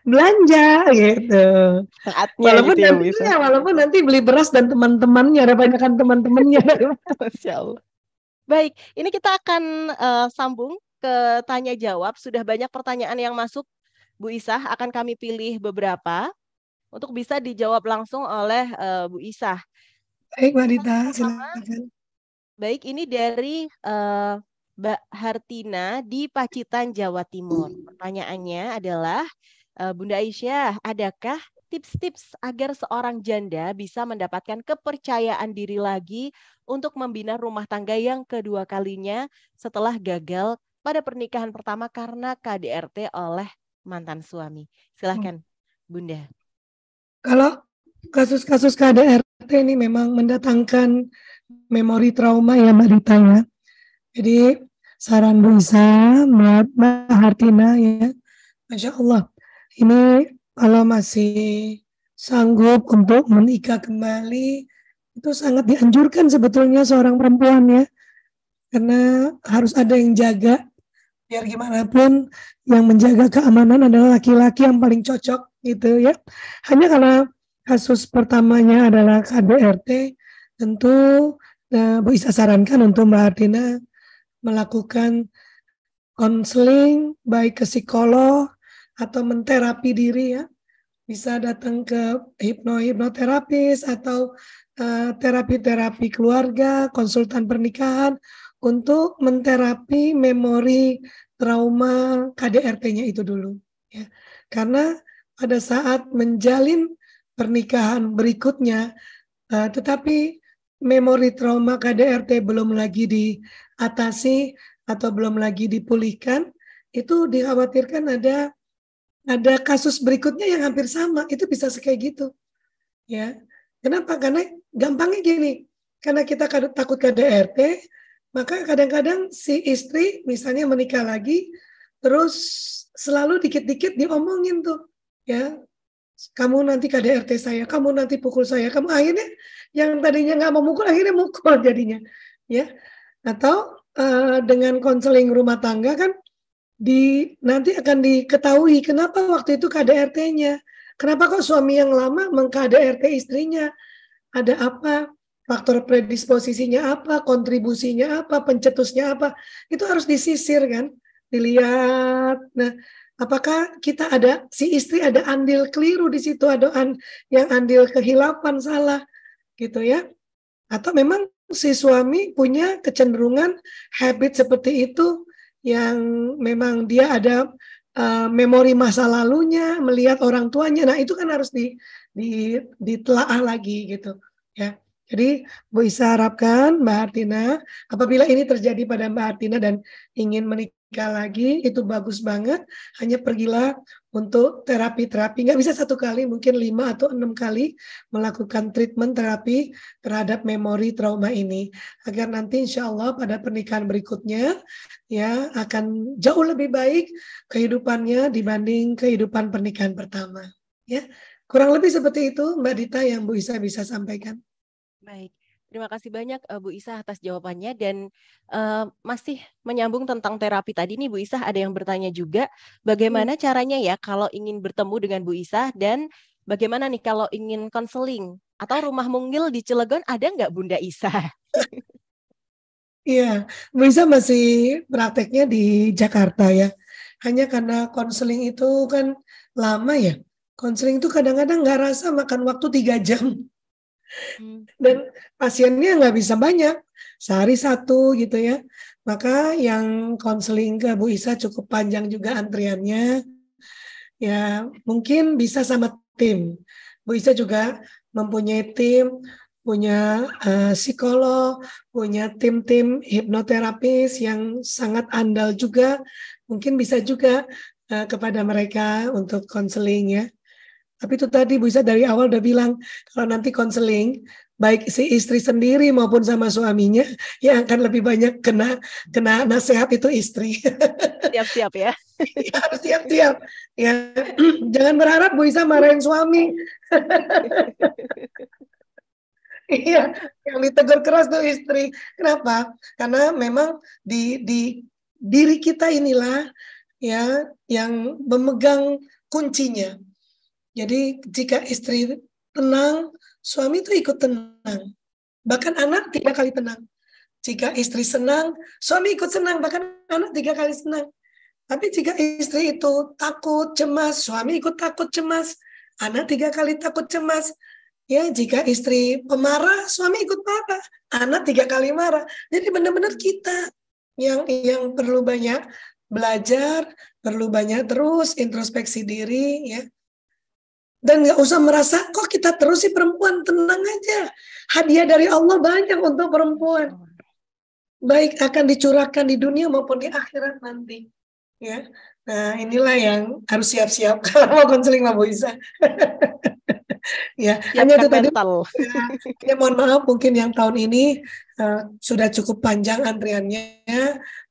Belanja gitu. Walaupun gitu ya, walaupun nanti beli beras dan teman-temannya, ada banyakkan teman-temannya. Masya Allah. Baik, ini kita akan sambung ke tanya jawab. Sudah banyak pertanyaan yang masuk, Bu Isah. Akan kami pilih beberapa untuk bisa dijawab langsung oleh Bu Isah. Baik, Mbak Dita, silakan. Baik, ini dari Mbak Hartina di Pacitan, Jawa Timur. Pertanyaannya adalah, Bunda Aisyah, adakah tips-tips agar seorang janda bisa mendapatkan kepercayaan diri lagi untuk membina rumah tangga yang kedua kalinya setelah gagal pada pernikahan pertama karena KDRT oleh mantan suami? Silahkan, Bunda. Kalau kasus-kasus KDRT ini memang mendatangkan memori trauma ya Mbak Dita ya. Jadi saran Bu Isa buat Mbak Hartina ya, Masya Allah. Ini kalau masih sanggup untuk menikah kembali, itu sangat dianjurkan sebetulnya seorang perempuan ya. Karena harus ada yang jaga, biar gimana pun yang menjaga keamanan adalah laki-laki yang paling cocok gitu ya. Hanya karena kasus pertamanya adalah KDRT, tentu Bu Isa sarankan untuk Mbak Hartina melakukan konseling baik ke psikolog atau menterapi diri ya, bisa datang ke hipnoterapis atau terapi-terapi keluarga, konsultan pernikahan untuk menterapi memori trauma KDRT-nya itu dulu ya. Karena pada saat menjalin pernikahan berikutnya tetapi memori trauma KDRT belum lagi diatasi atau belum lagi dipulihkan, itu dikhawatirkan ada kasus berikutnya yang hampir sama, itu bisa kayak gitu. Ya. Kenapa? Karena gampangnya gini, karena kita takut KDRT, maka kadang-kadang si istri misalnya menikah lagi, terus selalu dikit-dikit diomongin tuh, ya, kamu nanti KDRT saya, kamu nanti pukul saya, kamu akhirnya yang tadinya nggak mau mukul akhirnya mukul jadinya, ya. Atau dengan konseling rumah tangga kan nanti akan diketahui kenapa waktu itu KDRT-nya, kenapa kok suami yang lama meng-KDRT istrinya, ada apa, faktor predisposisinya apa, kontribusinya apa, pencetusnya apa, itu harus disisir kan, dilihat. Nah, apakah kita si istri ada andil keliru di situ, ada yang andil kehilapan salah, gitu ya? Atau memang si suami punya kecenderungan habit seperti itu, yang memang dia ada memori masa lalunya, melihat orang tuanya. Nah, itu kan harus ditelaah lagi gitu ya. Jadi Bu Isa harapkan Mbak Hartina, apabila ini terjadi pada Mbak Hartina dan ingin menikah lagi, itu bagus banget. Hanya pergilah untuk terapi-terapi, nggak bisa 1 kali, mungkin 5 atau 6 kali melakukan treatment terapi terhadap memori trauma ini, agar nanti insya Allah pada pernikahan berikutnya ya akan jauh lebih baik kehidupannya dibanding kehidupan pernikahan pertama. Ya, Kurang lebih seperti itu Mbak Dita yang Bu Isa bisa sampaikan. Baik, terima kasih banyak Bu Isa atas jawabannya dan masih menyambung tentang terapi tadi nih Bu Isa, ada yang bertanya juga bagaimana caranya ya kalau ingin bertemu dengan Bu Isa dan bagaimana nih kalau ingin konseling atau rumah mungil di Cilegon ada nggak Bunda Isa? Iya, Bu Isa masih prakteknya di Jakarta ya. Hanya karena konseling itu kan lama ya. Konseling itu kadang-kadang nggak rasa makan waktu 3 jam. Dan pasiennya nggak bisa banyak, sehari satu gitu ya. Maka yang konseling ke Bu Isa cukup panjang juga antriannya. Ya mungkin bisa sama tim. Bu Isa juga mempunyai tim, punya psikolog, punya tim-tim hipnoterapis yang sangat andal juga. Mungkin bisa juga kepada mereka untuk konseling ya. Tapi itu tadi Bu Isa dari awal udah bilang, kalau nanti konseling, baik si istri sendiri maupun sama suaminya, yang akan lebih banyak kena nasihat itu istri. Siap-siap ya. Ya, harus siap-siap. Ya, jangan berharap Bu Isa marahin suami. Iya, yang ditegur keras tuh istri. Kenapa? Karena memang di diri kita inilah ya yang memegang kuncinya. Jadi jika istri tenang, suami itu ikut tenang. Bahkan anak 3 kali tenang. Jika istri senang, suami ikut senang. Bahkan anak 3 kali senang. Tapi jika istri itu takut, cemas, suami ikut takut, cemas. Anak 3 kali takut, cemas. Ya, jika istri pemarah, suami ikut marah. Anak 3 kali marah. Jadi benar-benar kita yang perlu banyak belajar, perlu banyak terus introspeksi diri, ya. Dan nggak usah merasa, kok kita terus sih perempuan, tenang aja. Hadiah dari Allah banyak untuk perempuan. Baik akan dicurahkan di dunia maupun di akhirat nanti. Ya, nah inilah yang harus siap-siap kalau mau konseling Mbak Bu Isa. Ya, hanya Siapkan itu tadi. mental. Ya, mohon maaf mungkin yang tahun ini sudah cukup panjang antriannya.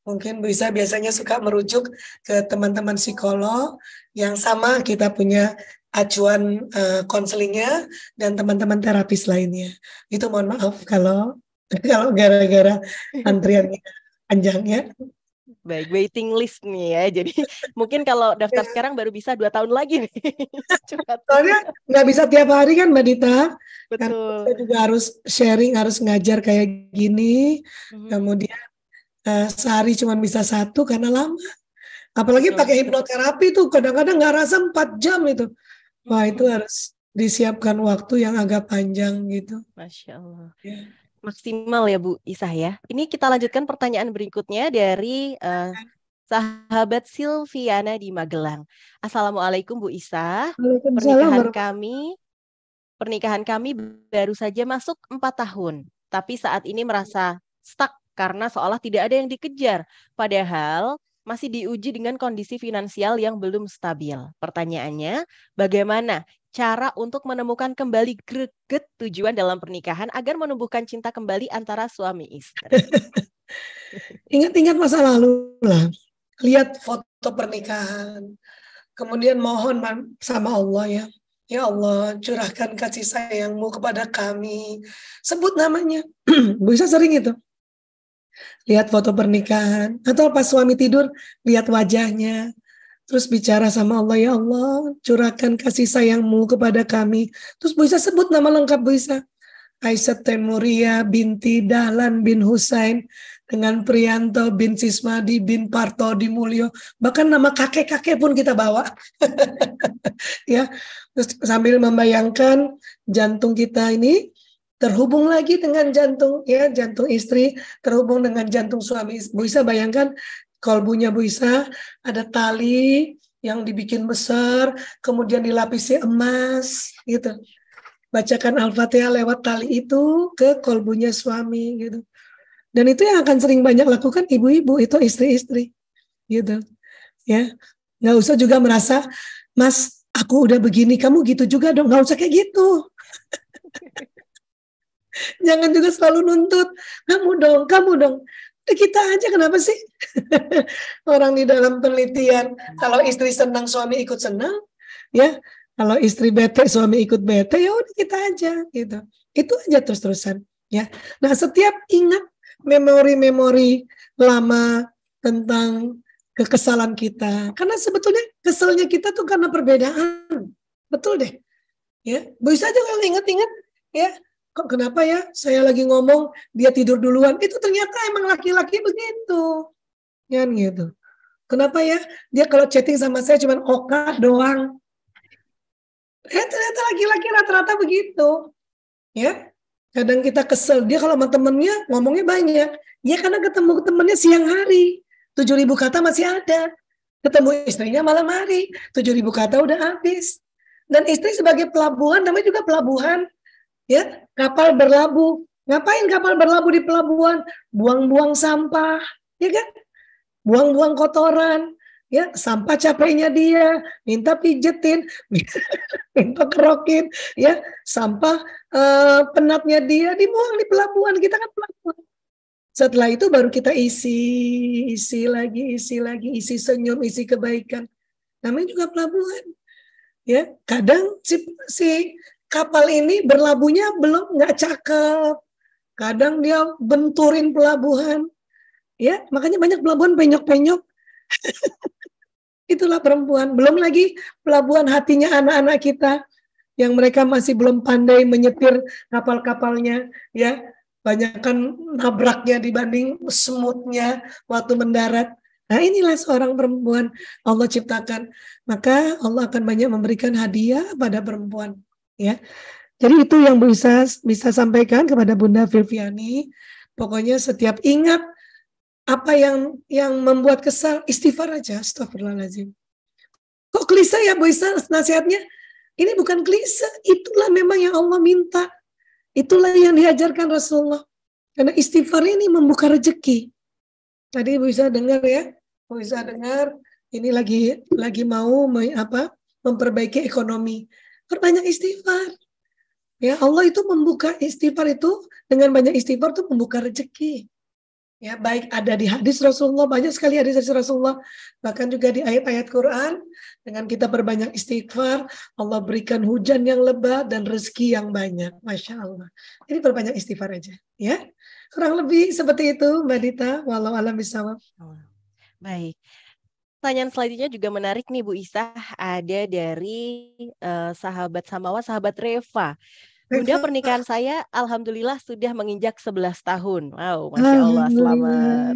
Mungkin Bu Isa biasanya suka merujuk ke teman-teman psikolog yang sama kita punya acuan konselingnya dan teman-teman terapis lainnya. Itu mohon maaf kalau kalau gara-gara antriannya panjangnya. Baik, waiting list nih ya. Jadi mungkin kalau daftar Ya, sekarang baru bisa 2 tahun lagi nih. Cepat. soalnya nggak bisa tiap hari kan Mbak Dita. Karena kita Betul. juga harus sharing, harus ngajar kayak gini. Mhm. Kemudian sehari cuma bisa satu karena lama. Apalagi Betul. pakai hipnoterapi tuh kadang-kadang nggak rasa 4 jam itu. Wah itu Mhm. harus disiapkan waktu yang agak panjang gitu. Masya Allah. Ya. Maksimal ya Bu Isah ya. Ini kita lanjutkan pertanyaan berikutnya dari sahabat Silviana di Magelang. Assalamualaikum Bu Isah. Waalaikumsalam Pernikahan warahmatullahi kami Pernikahan kami baru saja masuk 4 tahun, tapi saat ini merasa stuck karena seolah tidak ada yang dikejar. Padahal masih diuji dengan kondisi finansial yang belum stabil. Pertanyaannya, bagaimana cara untuk menemukan kembali greget tujuan dalam pernikahan agar menumbuhkan cinta kembali antara suami istri? Ingat-ingat masa lalu lah. Lihat foto pernikahan. Kemudian mohon sama Allah ya. Ya Allah, curahkan kasih sayangmu kepada kami. Sebut namanya. Bisa sering itu. Lihat foto pernikahan. Atau pas suami tidur, lihat wajahnya. Terus bicara sama Allah, ya Allah, curahkan kasih sayangmu kepada kami. Terus bisa sebut nama lengkap bisa. Aisyah Temuria binti Dahlan bin Husain dengan Prianto bin Sismadi bin Parto di Mulyo. Bahkan nama kakek-kakek pun kita bawa. Ya, terus sambil membayangkan jantung kita ini terhubung lagi dengan jantung ya, jantung istri terhubung dengan jantung suami. Bu Isa bayangkan kalbunya Bu Isa ada tali yang dibikin besar, kemudian dilapisi emas gitu. Bacakan Al-Fatihah lewat tali itu ke kolbunya suami gitu. Dan itu yang akan sering banyak lakukan ibu-ibu itu istri-istri gitu. Ya. Nggak usah juga merasa, Mas, aku udah begini, kamu gitu juga dong. Nggak usah kayak gitu. Jangan juga selalu nuntut, kamu dong. Kita aja kenapa sih? Orang di dalam penelitian, kalau istri senang, suami ikut senang, ya Kalau istri bete, suami ikut bete, ya udah kita aja gitu. Itu aja terus-terusan ya. Nah, setiap ingat memori-memori lama tentang kekesalan kita. Karena sebetulnya keselnya kita tuh karena perbedaan. Betul deh. Ya, bisa aja kalau ingat-ingat ya, kok kenapa ya saya lagi ngomong dia tidur duluan. Itu ternyata emang laki-laki begitu. Kan gitu. Kenapa ya dia kalau chatting sama saya cuma oka doang. Ternyata laki-laki rata-rata begitu. Ya. Kadang kita kesel, dia kalau sama temennya ngomongnya banyak. Ya karena ketemu temennya siang hari. 7.000 kata masih ada. Ketemu istrinya malam hari. 7.000 kata udah habis. Dan istri sebagai pelabuhan, namanya juga pelabuhan. Ya, kapal berlabuh. Ngapain kapal berlabuh di pelabuhan? Buang-buang sampah. Ya kan? Buang-buang kotoran. Ya, sampah capeknya dia, minta pijetin, minta kerokin, ya, sampah penatnya dia dibuang di pelabuhan. Kita kan pelabuhan. Setelah itu baru kita isi lagi, isi senyum, isi kebaikan. Namanya juga pelabuhan. Ya, kadang si kapal ini berlabuhnya belum nggak cakep. Kadang dia benturin pelabuhan. Ya, makanya banyak pelabuhan penyok-penyok. Itulah perempuan. Belum lagi pelabuhan hatinya anak-anak kita yang mereka masih belum pandai menyetir kapal-kapalnya, ya. Banyakkan nabraknya dibanding smoothnya waktu mendarat. Nah, inilah seorang perempuan Allah ciptakan. Maka Allah akan banyak memberikan hadiah pada perempuan, ya. Jadi itu yang bisa sampaikan kepada Bunda Viviani. Pokoknya setiap ingat apa yang membuat kesal, istighfar aja, astagfirullahaladzim. Kok klise ya Bu Isa nasihatnya? Ini bukan klise, itulah memang yang Allah minta. Itulah yang diajarkan Rasulullah. Karena istighfar ini membuka rezeki. Tadi Bu Isa dengar ya, Bu Isa dengar ini lagi mau memperbaiki ekonomi. Perbanyak istighfar. Ya, Allah itu membuka istighfar itu, dengan banyak istighfar itu membuka rezeki. Ya, baik ada di hadis Rasulullah, banyak sekali hadis Rasulullah, bahkan juga di ayat-ayat Quran. Dengan kita berbanyak istighfar, Allah berikan hujan yang lebat dan rezeki yang banyak. Masya Allah. Jadi berbanyak istighfar aja, ya. Kurang lebih seperti itu, Mbak Dita. Walau alam bisawab. Baik. Pertanyaan selanjutnya juga menarik nih Bu Isa. Ada dari sahabat Samawa, sahabat Reva. Bunda, pernikahan saya alhamdulillah sudah menginjak 11 tahun. Wow, Masya Allah, selamat.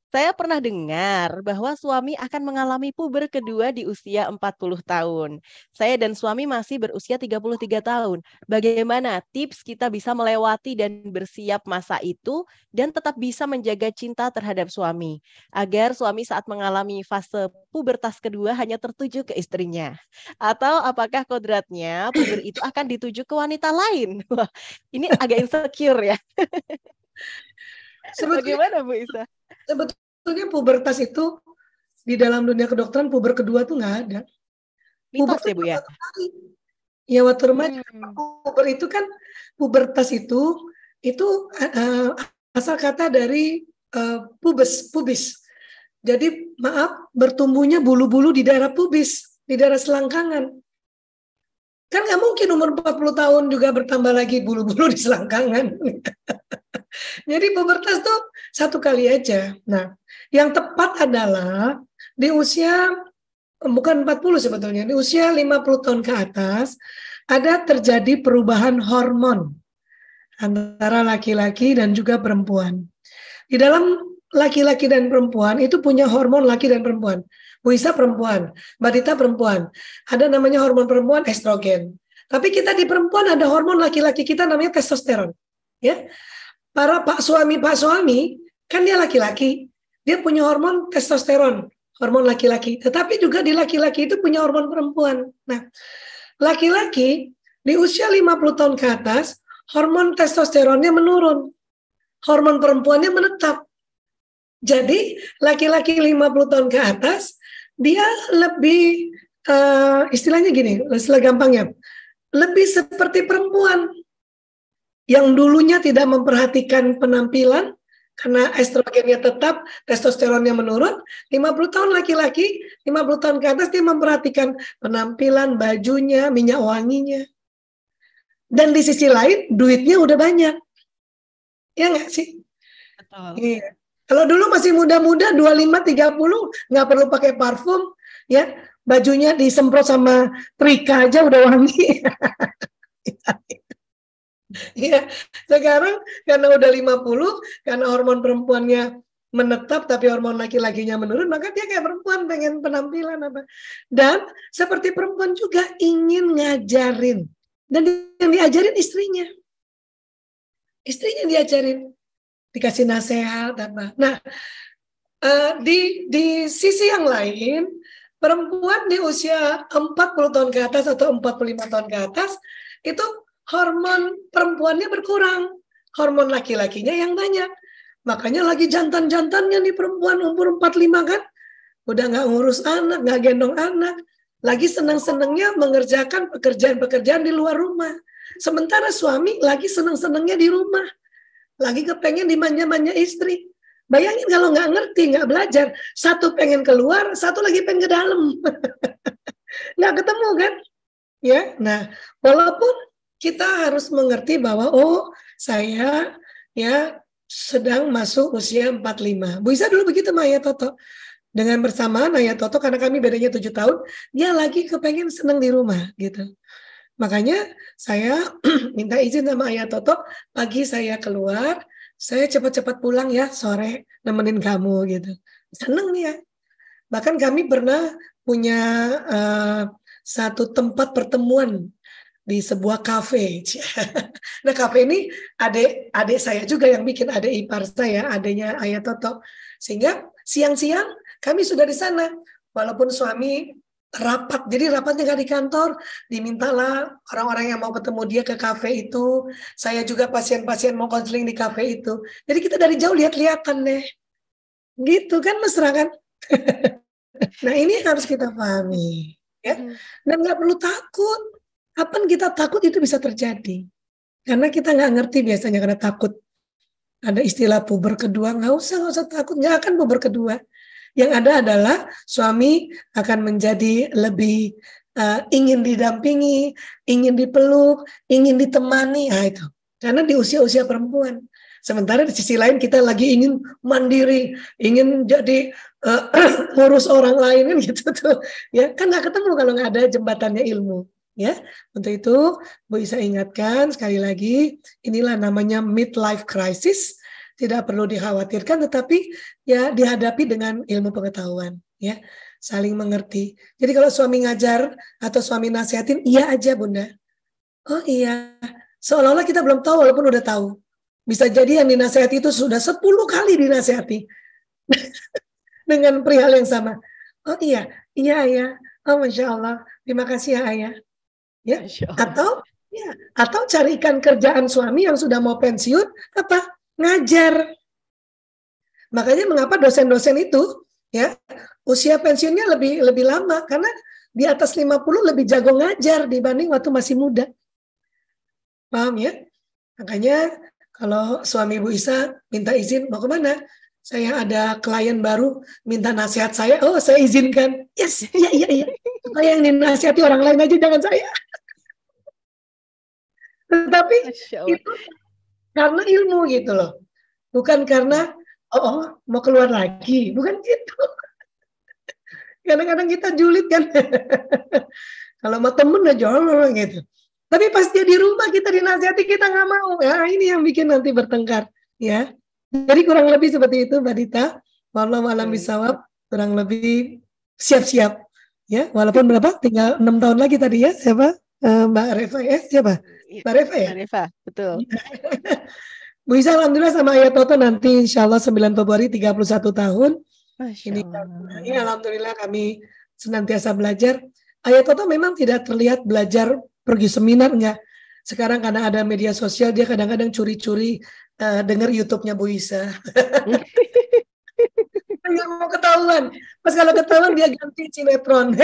Saya pernah dengar bahwa suami akan mengalami puber kedua di usia 40 tahun. Saya dan suami masih berusia 33 tahun. Bagaimana tips kita bisa melewati dan bersiap masa itu dan tetap bisa menjaga cinta terhadap suami, agar suami saat mengalami fase pubertas kedua hanya tertuju ke istrinya? Atau apakah kodratnya puber itu akan dituju ke wanita lain? Wah, ini agak insecure ya. Bagaimana Bu Isa? Sebetulnya pubertas itu di dalam dunia kedokteran puber kedua tuh nggak ada. Mitos ya Bu ya? Ya waktu remaja puber itu kan pubertas itu asal kata dari pubis. Jadi maaf bertumbuhnya bulu-bulu di daerah pubis, di daerah selangkangan. Kan nggak mungkin umur 40 tahun juga bertambah lagi bulu-bulu di selangkangan. Jadi pubertas tuh satu kali aja. Nah, yang tepat adalah di usia, bukan 40 sebetulnya, di usia 50 tahun ke atas, ada terjadi perubahan hormon antara laki-laki dan juga perempuan. Di dalam laki-laki dan perempuan itu punya hormon laki dan perempuan. Bu Isa perempuan, Mbak Dita perempuan. Ada namanya hormon perempuan estrogen. Tapi kita di perempuan ada hormon laki-laki kita namanya testosteron. Ya, para pak suami kan dia laki-laki, dia punya hormon testosteron, hormon laki-laki. Tetapi juga di laki-laki itu punya hormon perempuan. Nah, laki-laki di usia 50 tahun ke atas, hormon testosteronnya menurun. Hormon perempuannya menetap. Jadi laki-laki 50 tahun ke atas, dia lebih, istilahnya gini, istilah gampangnya, lebih seperti perempuan. Yang dulunya tidak memperhatikan penampilan, karena estrogennya tetap, testosteronnya menurun. 50 tahun laki-laki, 50 tahun ke atas dia memperhatikan penampilan, bajunya, minyak wanginya. Dan di sisi lain duitnya udah banyak. Ya nggak sih? Betul. Iya. Kalau dulu masih muda-muda 25 30 nggak perlu pakai parfum, ya. Bajunya disemprot sama Trika aja udah wangi. Ya, sekarang karena udah 50, karena hormon perempuannya menetap tapi hormon laki-lakinya menurun, maka dia kayak perempuan pengen penampilan apa. Dan seperti perempuan juga ingin ngajarin. Dan yang diajarin istrinya. Istrinya diajarin, dikasih nasihat apa. Nah, di sisi yang lain, perempuan di usia 40 tahun ke atas atau 45 tahun ke atas, itu hormon perempuannya berkurang. Hormon laki-lakinya yang banyak. Makanya lagi jantan-jantannya nih perempuan umur 45 kan, udah nggak ngurus anak, nggak gendong anak. Lagi senang-senangnya mengerjakan pekerjaan-pekerjaan di luar rumah. Sementara suami lagi senang-senangnya di rumah. Lagi kepengen dimanja-manja istri. Bayangin kalau nggak ngerti, nggak belajar. Satu pengen keluar, satu lagi pengen ke dalam. Nggak ketemu kan? Ya, nah walaupun kita harus mengerti bahwa saya ya sedang masuk usia 45. Bu Isa dulu begitu sama Ayah Toto. Dengan bersamaan Ayah Toto, karena kami bedanya 7 tahun, dia lagi kepengen senang di rumah gitu. Makanya saya minta izin sama Ayah Toto, pagi saya keluar, saya cepat-cepat pulang ya sore nemenin kamu gitu. Seneng nih ya. Bahkan kami pernah punya satu tempat pertemuan di sebuah kafe. Nah kafe ini adik saya juga yang bikin, adik ipar saya, adiknya Ayah Toto. Sehingga siang-siang kami sudah di sana. Walaupun suami rapat, jadi rapatnya nggak di kantor, dimintalah orang-orang yang mau ketemu dia ke kafe itu. Saya juga pasien-pasien mau konseling di kafe itu. Jadi kita dari jauh lihat-lihatan deh. Gitu kan mesra kan? Nah ini yang harus kita pahami. Ya. Dan nggak perlu takut. Kapan kita takut itu bisa terjadi. Karena kita nggak ngerti biasanya karena takut. Ada istilah puber kedua, nggak usah takut, nggak akan puber kedua. Yang ada adalah suami akan menjadi lebih ingin didampingi, ingin dipeluk, ingin ditemani, itu. Karena di usia-usia perempuan. Sementara di sisi lain kita lagi ingin mandiri, ingin jadi ngurus orang lain kan gitu tuh. Ya, kan nggak ketemu kalau nggak ada jembatannya ilmu. Ya, untuk itu Bu Isa ingatkan sekali lagi, inilah namanya midlife crisis. Tidak perlu dikhawatirkan, tetapi ya dihadapi dengan ilmu pengetahuan, ya saling mengerti. Jadi kalau suami ngajar atau suami nasihatin, iya aja Bunda. Oh iya, seolah-olah kita belum tahu walaupun udah tahu. Bisa jadi yang dinasihati itu sudah 10 kali dinasihati dengan perihal yang sama. Oh iya ayah. Oh Masya Allah, terima kasih ya ayah. Ya, atau carikan kerjaan suami yang sudah mau pensiun, apa? Ngajar. Makanya mengapa dosen-dosen itu ya usia pensiunnya lebih lama karena di atas 50 lebih jago ngajar dibanding waktu masih muda. Paham ya? Makanya kalau suami Bu Isa minta izin mau kemana? Saya ada klien baru minta nasihat saya. Oh, saya izinkan. Yes, iya. Supaya yang dinasihati orang lain aja jangan saya. Tetapi itu karena ilmu gitu loh. Bukan karena mau keluar lagi, bukan gitu. Kadang-kadang kita julid kan. Kalau mau temen aja gitu. Tapi pas dia di rumah kita dinasihati kita nggak mau. Ya ini yang bikin nanti bertengkar. Ya. Jadi kurang lebih seperti itu Mbak Dita. Wallahu a'lam bishawab. Kurang lebih siap-siap. Ya, walaupun berapa? Tinggal 6 tahun lagi tadi ya. Siapa? Mbak Reva ya? Siapa? Mbak Reva ya? Mbak Reva, betul. Bu Isa alhamdulillah sama Ayah Toto nanti insya Allah 9 Februari 31 tahun. Ini alhamdulillah kami senantiasa belajar. Ayah Toto memang tidak terlihat belajar pergi seminar enggak. Sekarang karena ada media sosial dia kadang-kadang curi-curi dengar YouTube-nya Bu Isa. Nggak mau ketahuan. Pas kalau ketahuan dia ganti sinetron.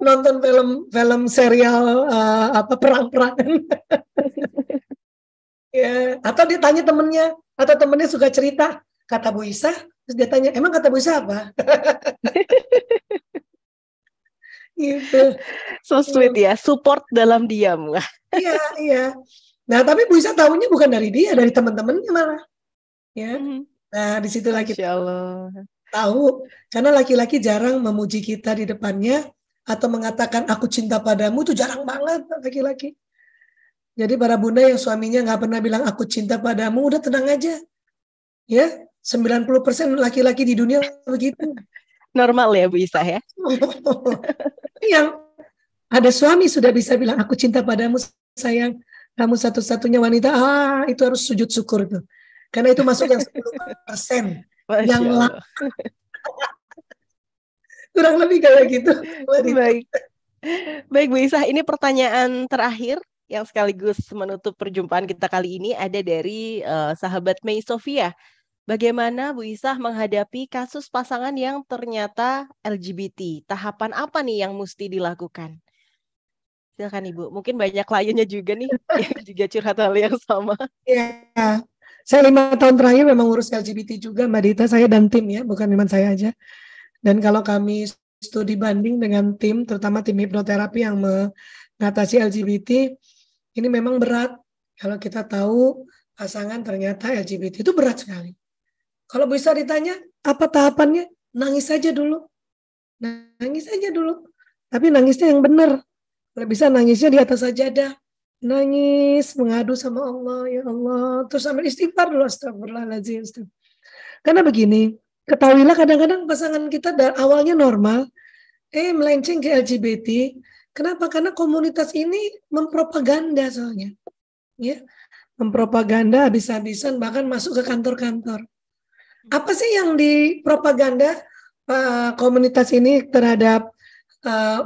Nonton film serial perang-perangan. Ya, atau dia tanya temennya, atau temennya suka cerita, kata Bu Isa, terus dia tanya, emang kata Bu Isa apa? Gitu. So sweet ya, support dalam diam. Iya, iya. Nah, tapi Bu Isa tahunya bukan dari dia, dari teman-temannya malah. Ya. Nah, disitulah kita Masya Allah. tahu, karena laki-laki jarang memuji kita di depannya, atau mengatakan aku cinta padamu, itu jarang banget laki-laki. Jadi para bunda yang suaminya nggak pernah bilang aku cinta padamu, udah tenang aja. Ya, 90% laki-laki di dunia begitu. Normal ya Bu Isa ya? Yang ada suami sudah bisa bilang aku cinta padamu sayang, kamu satu-satunya wanita, itu harus sujud syukur tuh. Karena itu masuk yang 10%. Yang Masya Allah. kurang lebih kayak gitu. Baik. Baik Bu Isa, ini pertanyaan terakhir yang sekaligus menutup perjumpaan kita kali ini ada dari sahabat Mei Sofia. Bagaimana Bu Isa menghadapi kasus pasangan yang ternyata LGBT? Tahapan apa nih yang mesti dilakukan? Silakan Ibu. Mungkin banyak kliennya juga nih yang juga curhat hal yang sama. Ya, saya 5 tahun terakhir memang ngurus LGBT juga Mbak Dita, saya dan tim ya, bukan cuma saya aja. Dan kalau kami studi banding dengan tim, terutama tim hipnoterapi yang mengatasi LGBT, ini memang berat. Kalau kita tahu pasangan ternyata LGBT itu berat sekali. Kalau bisa ditanya, apa tahapannya? Nangis aja dulu. Nangis aja dulu. Tapi nangisnya yang benar. Kalau bisa nangisnya di atas sajadah. Nangis, mengadu sama Allah, ya Allah. Terus sambil istighfar dulu, astagfirullahaladzim. Karena begini, ketahuilah kadang-kadang pasangan kita dari awalnya normal, melenceng ke LGBT. Kenapa? Karena komunitas ini mempropaganda soalnya. Ya, mempropaganda habis-habisan, bahkan masuk ke kantor-kantor. Apa sih yang dipropaganda komunitas ini terhadap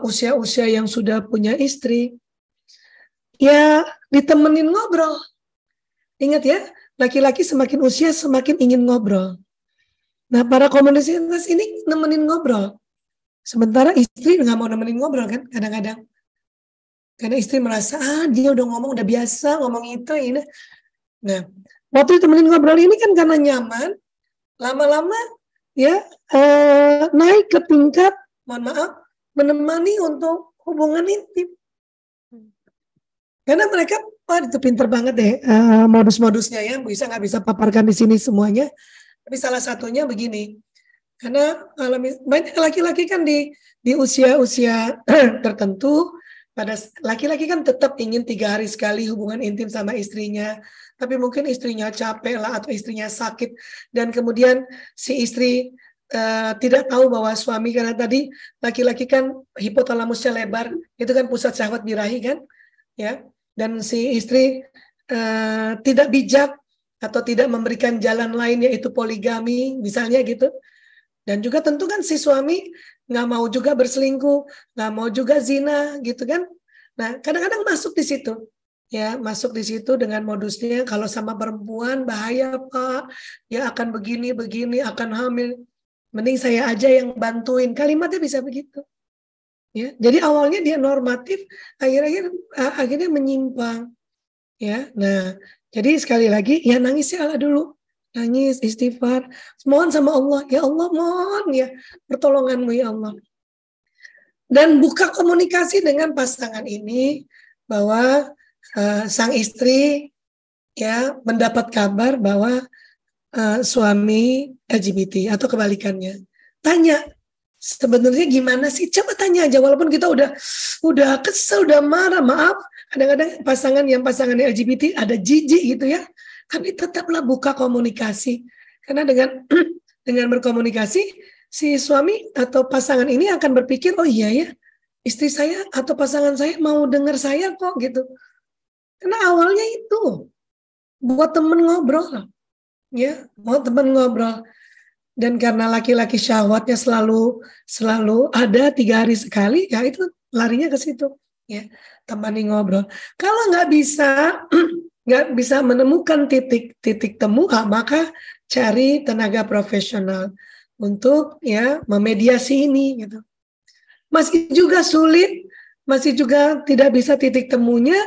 usia-usia yang sudah punya istri? Ya, ditemenin ngobrol. Ingat ya, laki-laki semakin usia semakin ingin ngobrol. Nah, para komunitas ini nemenin ngobrol. Sementara istri nggak mau nemenin ngobrol kan, kadang-kadang. Karena istri merasa, dia udah ngomong, udah biasa ngomong itu, ini. Nah, waktu ditemenin ngobrol ini kan karena nyaman, lama-lama ya naik ke tingkat, mohon maaf, menemani untuk hubungan intim. Karena mereka, itu pinter banget deh modus-modusnya ya, bisa nggak bisa paparkan di sini semuanya. Tapi salah satunya begini, karena banyak laki-laki kan di usia-usia tertentu, pada laki-laki kan tetap ingin 3 hari sekali hubungan intim sama istrinya, tapi mungkin istrinya capek lah atau istrinya sakit, dan kemudian si istri tidak tahu bahwa suami, karena tadi laki-laki kan hipotalamusnya lebar, itu kan pusat syahwat birahi kan, ya, dan si istri tidak bijak atau tidak memberikan jalan lain yaitu poligami misalnya gitu. Dan juga tentu kan si suami nggak mau juga berselingkuh, nggak mau juga zina gitu kan. Nah kadang-kadang masuk di situ, ya masuk di situ dengan modusnya kalau sama perempuan bahaya Pak, ya akan begini akan hamil, mending saya aja yang bantuin, kalimatnya bisa begitu. Ya, jadi awalnya dia normatif, akhirnya menyimpang. Ya, nah jadi sekali lagi ya nangis ya Allah dulu. Nangis, istighfar, mohon sama Allah, ya Allah mohon ya pertolonganmu ya Allah. Dan buka komunikasi dengan pasangan ini bahwa sang istri ya mendapat kabar bahwa suami LGBT atau kebalikannya. Tanya, sebenarnya gimana sih? Coba tanya aja, walaupun kita udah kesel, udah marah, maaf. Kadang-kadang pasangan LGBT ada jijik gitu ya. Tapi tetaplah buka komunikasi. Karena dengan berkomunikasi, si suami atau pasangan ini akan berpikir, oh iya ya, istri saya atau pasangan saya mau dengar saya kok gitu. Karena awalnya itu buat temen ngobrol, ya, mau temen ngobrol. Dan karena laki-laki syahwatnya selalu ada 3 hari sekali, ya itu larinya ke situ, ya, temani ngobrol. Kalau nggak bisa menemukan titik temu, maka cari tenaga profesional untuk ya memediasi ini gitu. Masih juga sulit, masih juga tidak bisa titik temunya,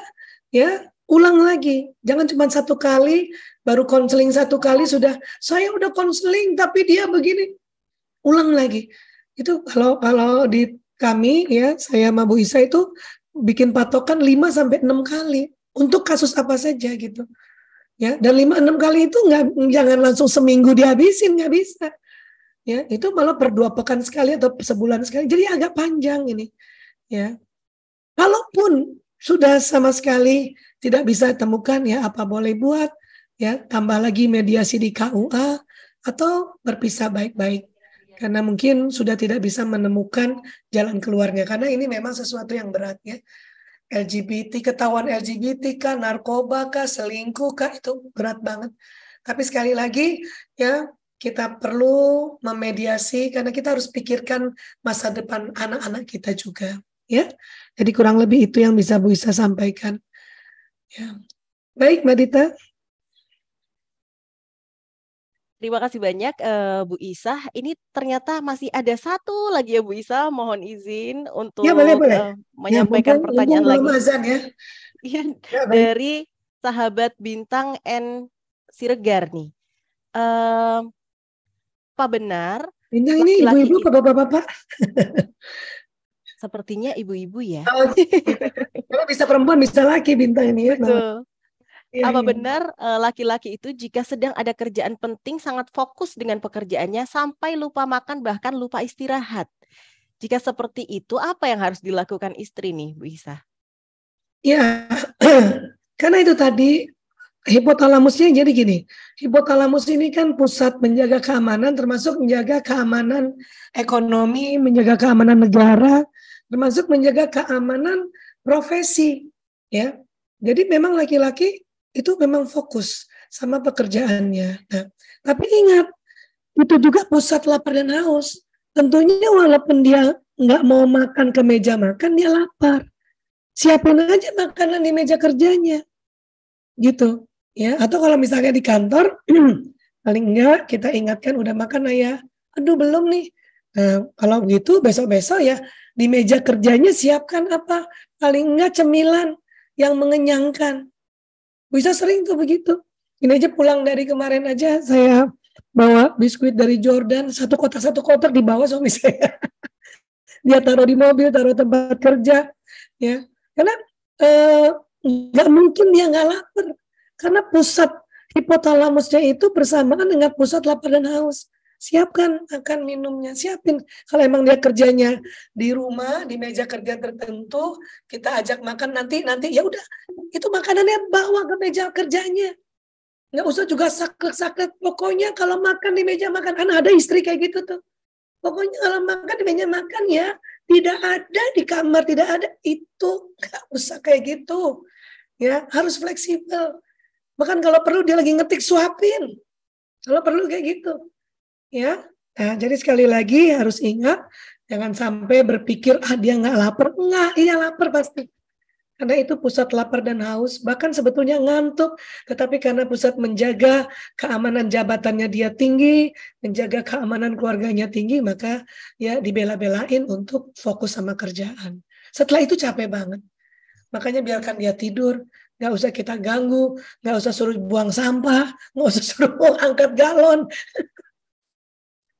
ya Ulang lagi, jangan cuma satu kali, baru konseling satu kali sudah, saya udah konseling tapi dia begini. Ulang lagi. Itu kalau di kami ya, saya sama Bu Isa itu bikin patokan 5 sampai 6 kali untuk kasus apa saja gitu. Ya, dan 5-6 kali itu jangan langsung seminggu dihabisin, nggak bisa. Ya, itu malah per 2 pekan sekali atau sebulan sekali. Jadi agak panjang ini. Ya. Kalaupun sudah sama sekali tidak bisa temukan ya apa boleh buat, ya tambah lagi mediasi di KUA atau berpisah baik-baik. Karena mungkin sudah tidak bisa menemukan jalan keluarnya. Karena ini memang sesuatu yang berat ya. LGBT, ketahuan LGBT kah, narkoba kah, selingkuh kah, itu berat banget. Tapi sekali lagi ya kita perlu memediasi karena kita harus pikirkan masa depan anak-anak kita juga. Ya, jadi kurang lebih itu yang bisa Bu Isa sampaikan. Ya. Baik, Mbak Dita. Terima kasih banyak Bu Isa. Ini ternyata masih ada satu lagi ya Bu Isa. Mohon izin Ya, boleh, untuk boleh. Ya, menyampaikan pertanyaan belum lagi. azan ya. Iya, Ya, baik. dari sahabat Bintang N Siregar nih. Apa benar Bintang ini laki-laki ibu-ibu apa bapak-bapak? sepertinya ibu-ibu ya? Oh, kalau bisa perempuan, bisa laki bintang ini ya. Betul. Ya, Apa ya. benar laki-laki itu jika sedang ada kerjaan penting sangat fokus dengan pekerjaannya sampai lupa makan bahkan lupa istirahat? Jika seperti itu, apa yang harus dilakukan istri nih, Bu Isa? Ya, karena itu tadi hipotalamusnya jadi gini. Hipotalamus ini kan pusat menjaga keamanan, termasuk menjaga keamanan ekonomi, menjaga keamanan negara, termasuk menjaga keamanan profesi. Ya, jadi memang laki-laki itu memang fokus sama pekerjaannya. Nah, tapi ingat, itu juga pusat lapar dan haus. Tentunya walaupun dia nggak mau makan ke meja makan, dia lapar. Siapin aja makanan di meja kerjanya, gitu. Ya, atau kalau misalnya di kantor, paling enggak kita ingatkan udah makan ayah. Aduh belum nih. Nah, kalau begitu besok-besok ya di meja kerjanya siapkan apa? Paling enggak cemilan yang mengenyangkan. Bisa sering tuh begitu. Ini aja pulang dari kemarin aja saya bawa biskuit dari Jordan satu kotak dibawa suami saya. Dia taruh di mobil, taruh tempat kerja, ya. Karena nggak mungkin dia nggak lapar. Karena pusat hipotalamusnya itu bersamaan dengan pusat lapar dan haus. Siapkan akan minumnya, siapin. Kalau emang dia kerjanya di rumah, di meja kerja tertentu, kita ajak makan nanti ya udah, itu makanannya bawa ke meja kerjanya. Nggak usah juga saklek-saklek. Pokoknya kalau makan di meja makan, ada istri kayak gitu tuh. Pokoknya kalau makan di meja makan ya, tidak ada di kamar, tidak ada. Itu nggak usah kayak gitu. Ya, harus fleksibel. Bahkan kalau perlu dia lagi ngetik suapin. Kalau perlu kayak gitu. Ya. Nah, jadi sekali lagi harus ingat, jangan sampai berpikir dia nggak lapar. Nggak, iya lapar pasti. Karena itu pusat lapar dan haus, bahkan sebetulnya ngantuk, tetapi karena pusat menjaga keamanan jabatannya dia tinggi, menjaga keamanan keluarganya tinggi, maka ya dibela-belain untuk fokus sama kerjaan. Setelah itu capek banget. Makanya biarkan dia tidur, nggak usah kita ganggu, nggak usah suruh buang sampah, nggak usah suruh angkat galon.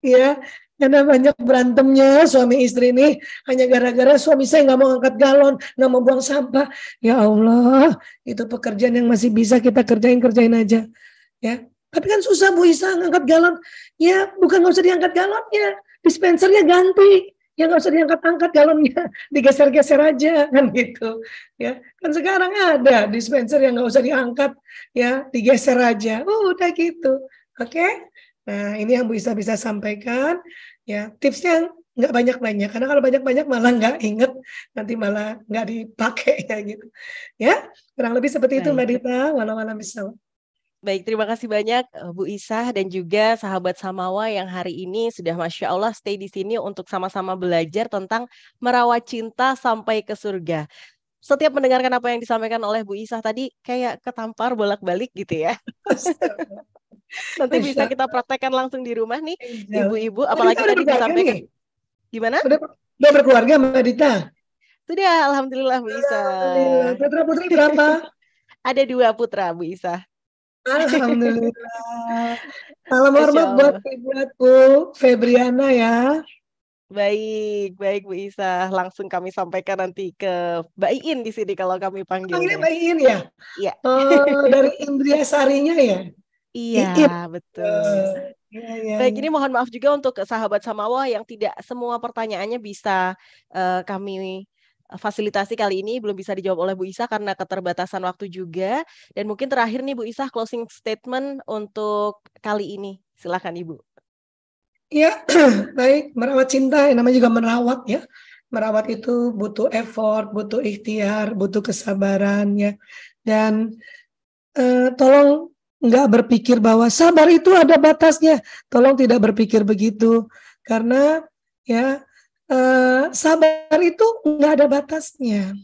Ya, karena banyak berantemnya suami istri ini hanya gara-gara suami saya nggak mau angkat galon, nggak mau buang sampah. Ya Allah, itu pekerjaan yang masih bisa kita kerjain aja. Ya, tapi kan susah Bu Isa ngangkat galon. Ya, bukan nggak usah diangkat galonnya, dispensernya ganti. Ya nggak usah diangkat-angkat galonnya, digeser-geser aja kan gitu. Ya, kan sekarang ada dispenser yang nggak usah diangkat, ya digeser aja. Udah gitu, oke? Nah, ini yang Bu Isa bisa sampaikan. Ya, tipsnya nggak banyak-banyak. Karena kalau banyak-banyak malah nggak inget, nanti malah nggak dipakai ya gitu. Ya, kurang lebih seperti itu Mbak Baik. Dita. Walau bisa. Baik, terima kasih banyak Bu Isa dan juga sahabat Samawa yang hari ini sudah Masya Allah stay di sini untuk sama-sama belajar tentang merawat cinta sampai ke surga. Setiap mendengarkan apa yang disampaikan oleh Bu Isa tadi kayak ketampar bolak-balik gitu ya. Nanti bisa kita praktekkan langsung di rumah nih, ibu-ibu, apalagi tadi disampaikan. Gimana? Udah berkeluarga Mbak Dita? Sudah, alhamdulillah Bu Isa. Alhamdulillah. Putra-putri berapa? Ada 2 putra, Bu Isa. Alhamdulillah. Salam Masya hormat buat Allah. Bu Febriana ya. Baik, baik Bu Isa. Langsung kami sampaikan nanti ke Mbak Iin di sini kalau kami Panggilnya panggilnya. Mbak Iin ya. Iya, Dari Indria Sarinya ya. iya, Iin. betul. Iya, iya, Baik, iya. ini mohon maaf juga untuk sahabat Samawa yang tidak semua pertanyaannya bisa kami fasilitasi kali ini, belum bisa dijawab oleh Bu Isa karena keterbatasan waktu juga. Dan mungkin terakhir nih Bu Isa, closing statement untuk kali ini. Silakan Ibu. Iya, baik. Merawat cinta, yang namanya juga merawat ya. Merawat itu butuh effort, butuh ikhtiar, butuh kesabaran ya. Dan tolong nggak berpikir bahwa sabar itu ada batasnya. Tolong tidak berpikir begitu. Karena ya sabar itu nggak ada batasnya.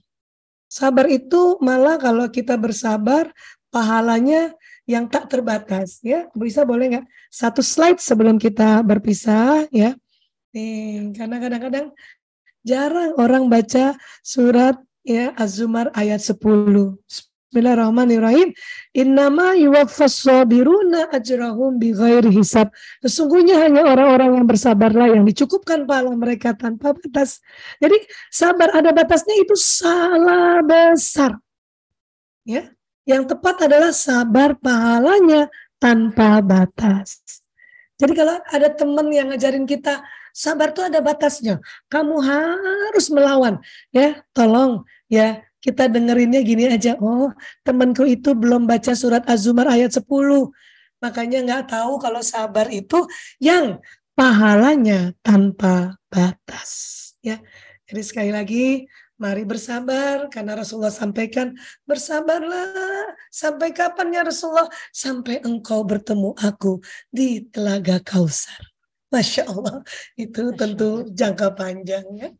Sabar itu malah kalau kita bersabar, pahalanya yang tak terbatas. Ya, bisa boleh nggak? Satu slide sebelum kita berpisah ya. Nih, karena kadang-kadang jarang orang baca surat ya Az-Zumar ayat 10. Bismillahirrahmanirrahim. Innama yuwaffas sabiruna ajrahum bighairi hisab. Sesungguhnya hanya orang-orang yang bersabarlah yang dicukupkan pahala mereka tanpa batas. Jadi sabar ada batasnya itu salah besar. Ya. Yang tepat adalah sabar pahalanya tanpa batas. Jadi kalau ada teman yang ngajarin kita sabar tuh ada batasnya. Kamu harus melawan. Ya, tolong ya kita dengerinnya gini aja. Oh, temanku itu belum baca surat Az-Zumar ayat 10. Makanya nggak tahu kalau sabar itu yang pahalanya tanpa batas. Ya, jadi sekali lagi mari bersabar karena Rasulullah sampaikan bersabarlah sampai kapan ya Rasulullah? Sampai engkau bertemu aku di Telaga Kausar. Masya Allah, itu Masya Allah. tentu jangka panjang ya.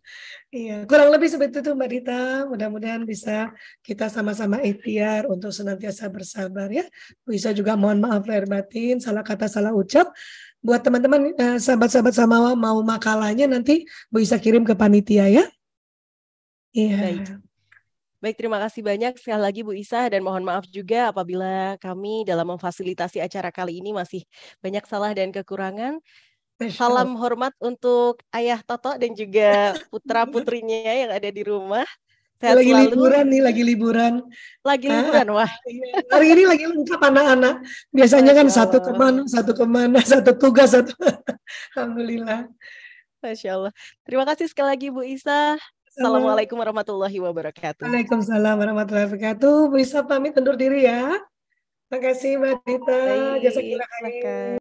Iya, kurang lebih seperti itu Mbak Dita. Mudah-mudahan bisa kita sama-sama ikhtiar untuk senantiasa bersabar ya. Bisa juga mohon maaf lahir batin, salah kata, salah ucap. Buat teman-teman, sahabat-sahabat sama mau makalahnya nanti bisa kirim ke panitia ya. Baik. Iya. Baik, terima kasih banyak sekali lagi Bu Isa dan mohon maaf juga apabila kami dalam memfasilitasi acara kali ini masih banyak salah dan kekurangan. Masya Allah. Salam hormat untuk Ayah Toto dan juga putra-putrinya yang ada di rumah. Sehat Lagi selalu. liburan nih, lagi liburan. Lagi liburan, wah. Iya. Hari ini lagi lengkap anak-anak. Biasanya kan Masya satu Allah. kemana, satu tugas, satu. Alhamdulillah. Masya Allah. Terima kasih sekali lagi Bu Isa. Sama. Assalamualaikum warahmatullahi wabarakatuh. Waalaikumsalam warahmatullahi wabarakatuh. Bisa pamit undur diri ya. Terima kasih Mbak Dita. Jasa Baik, kira silahkan.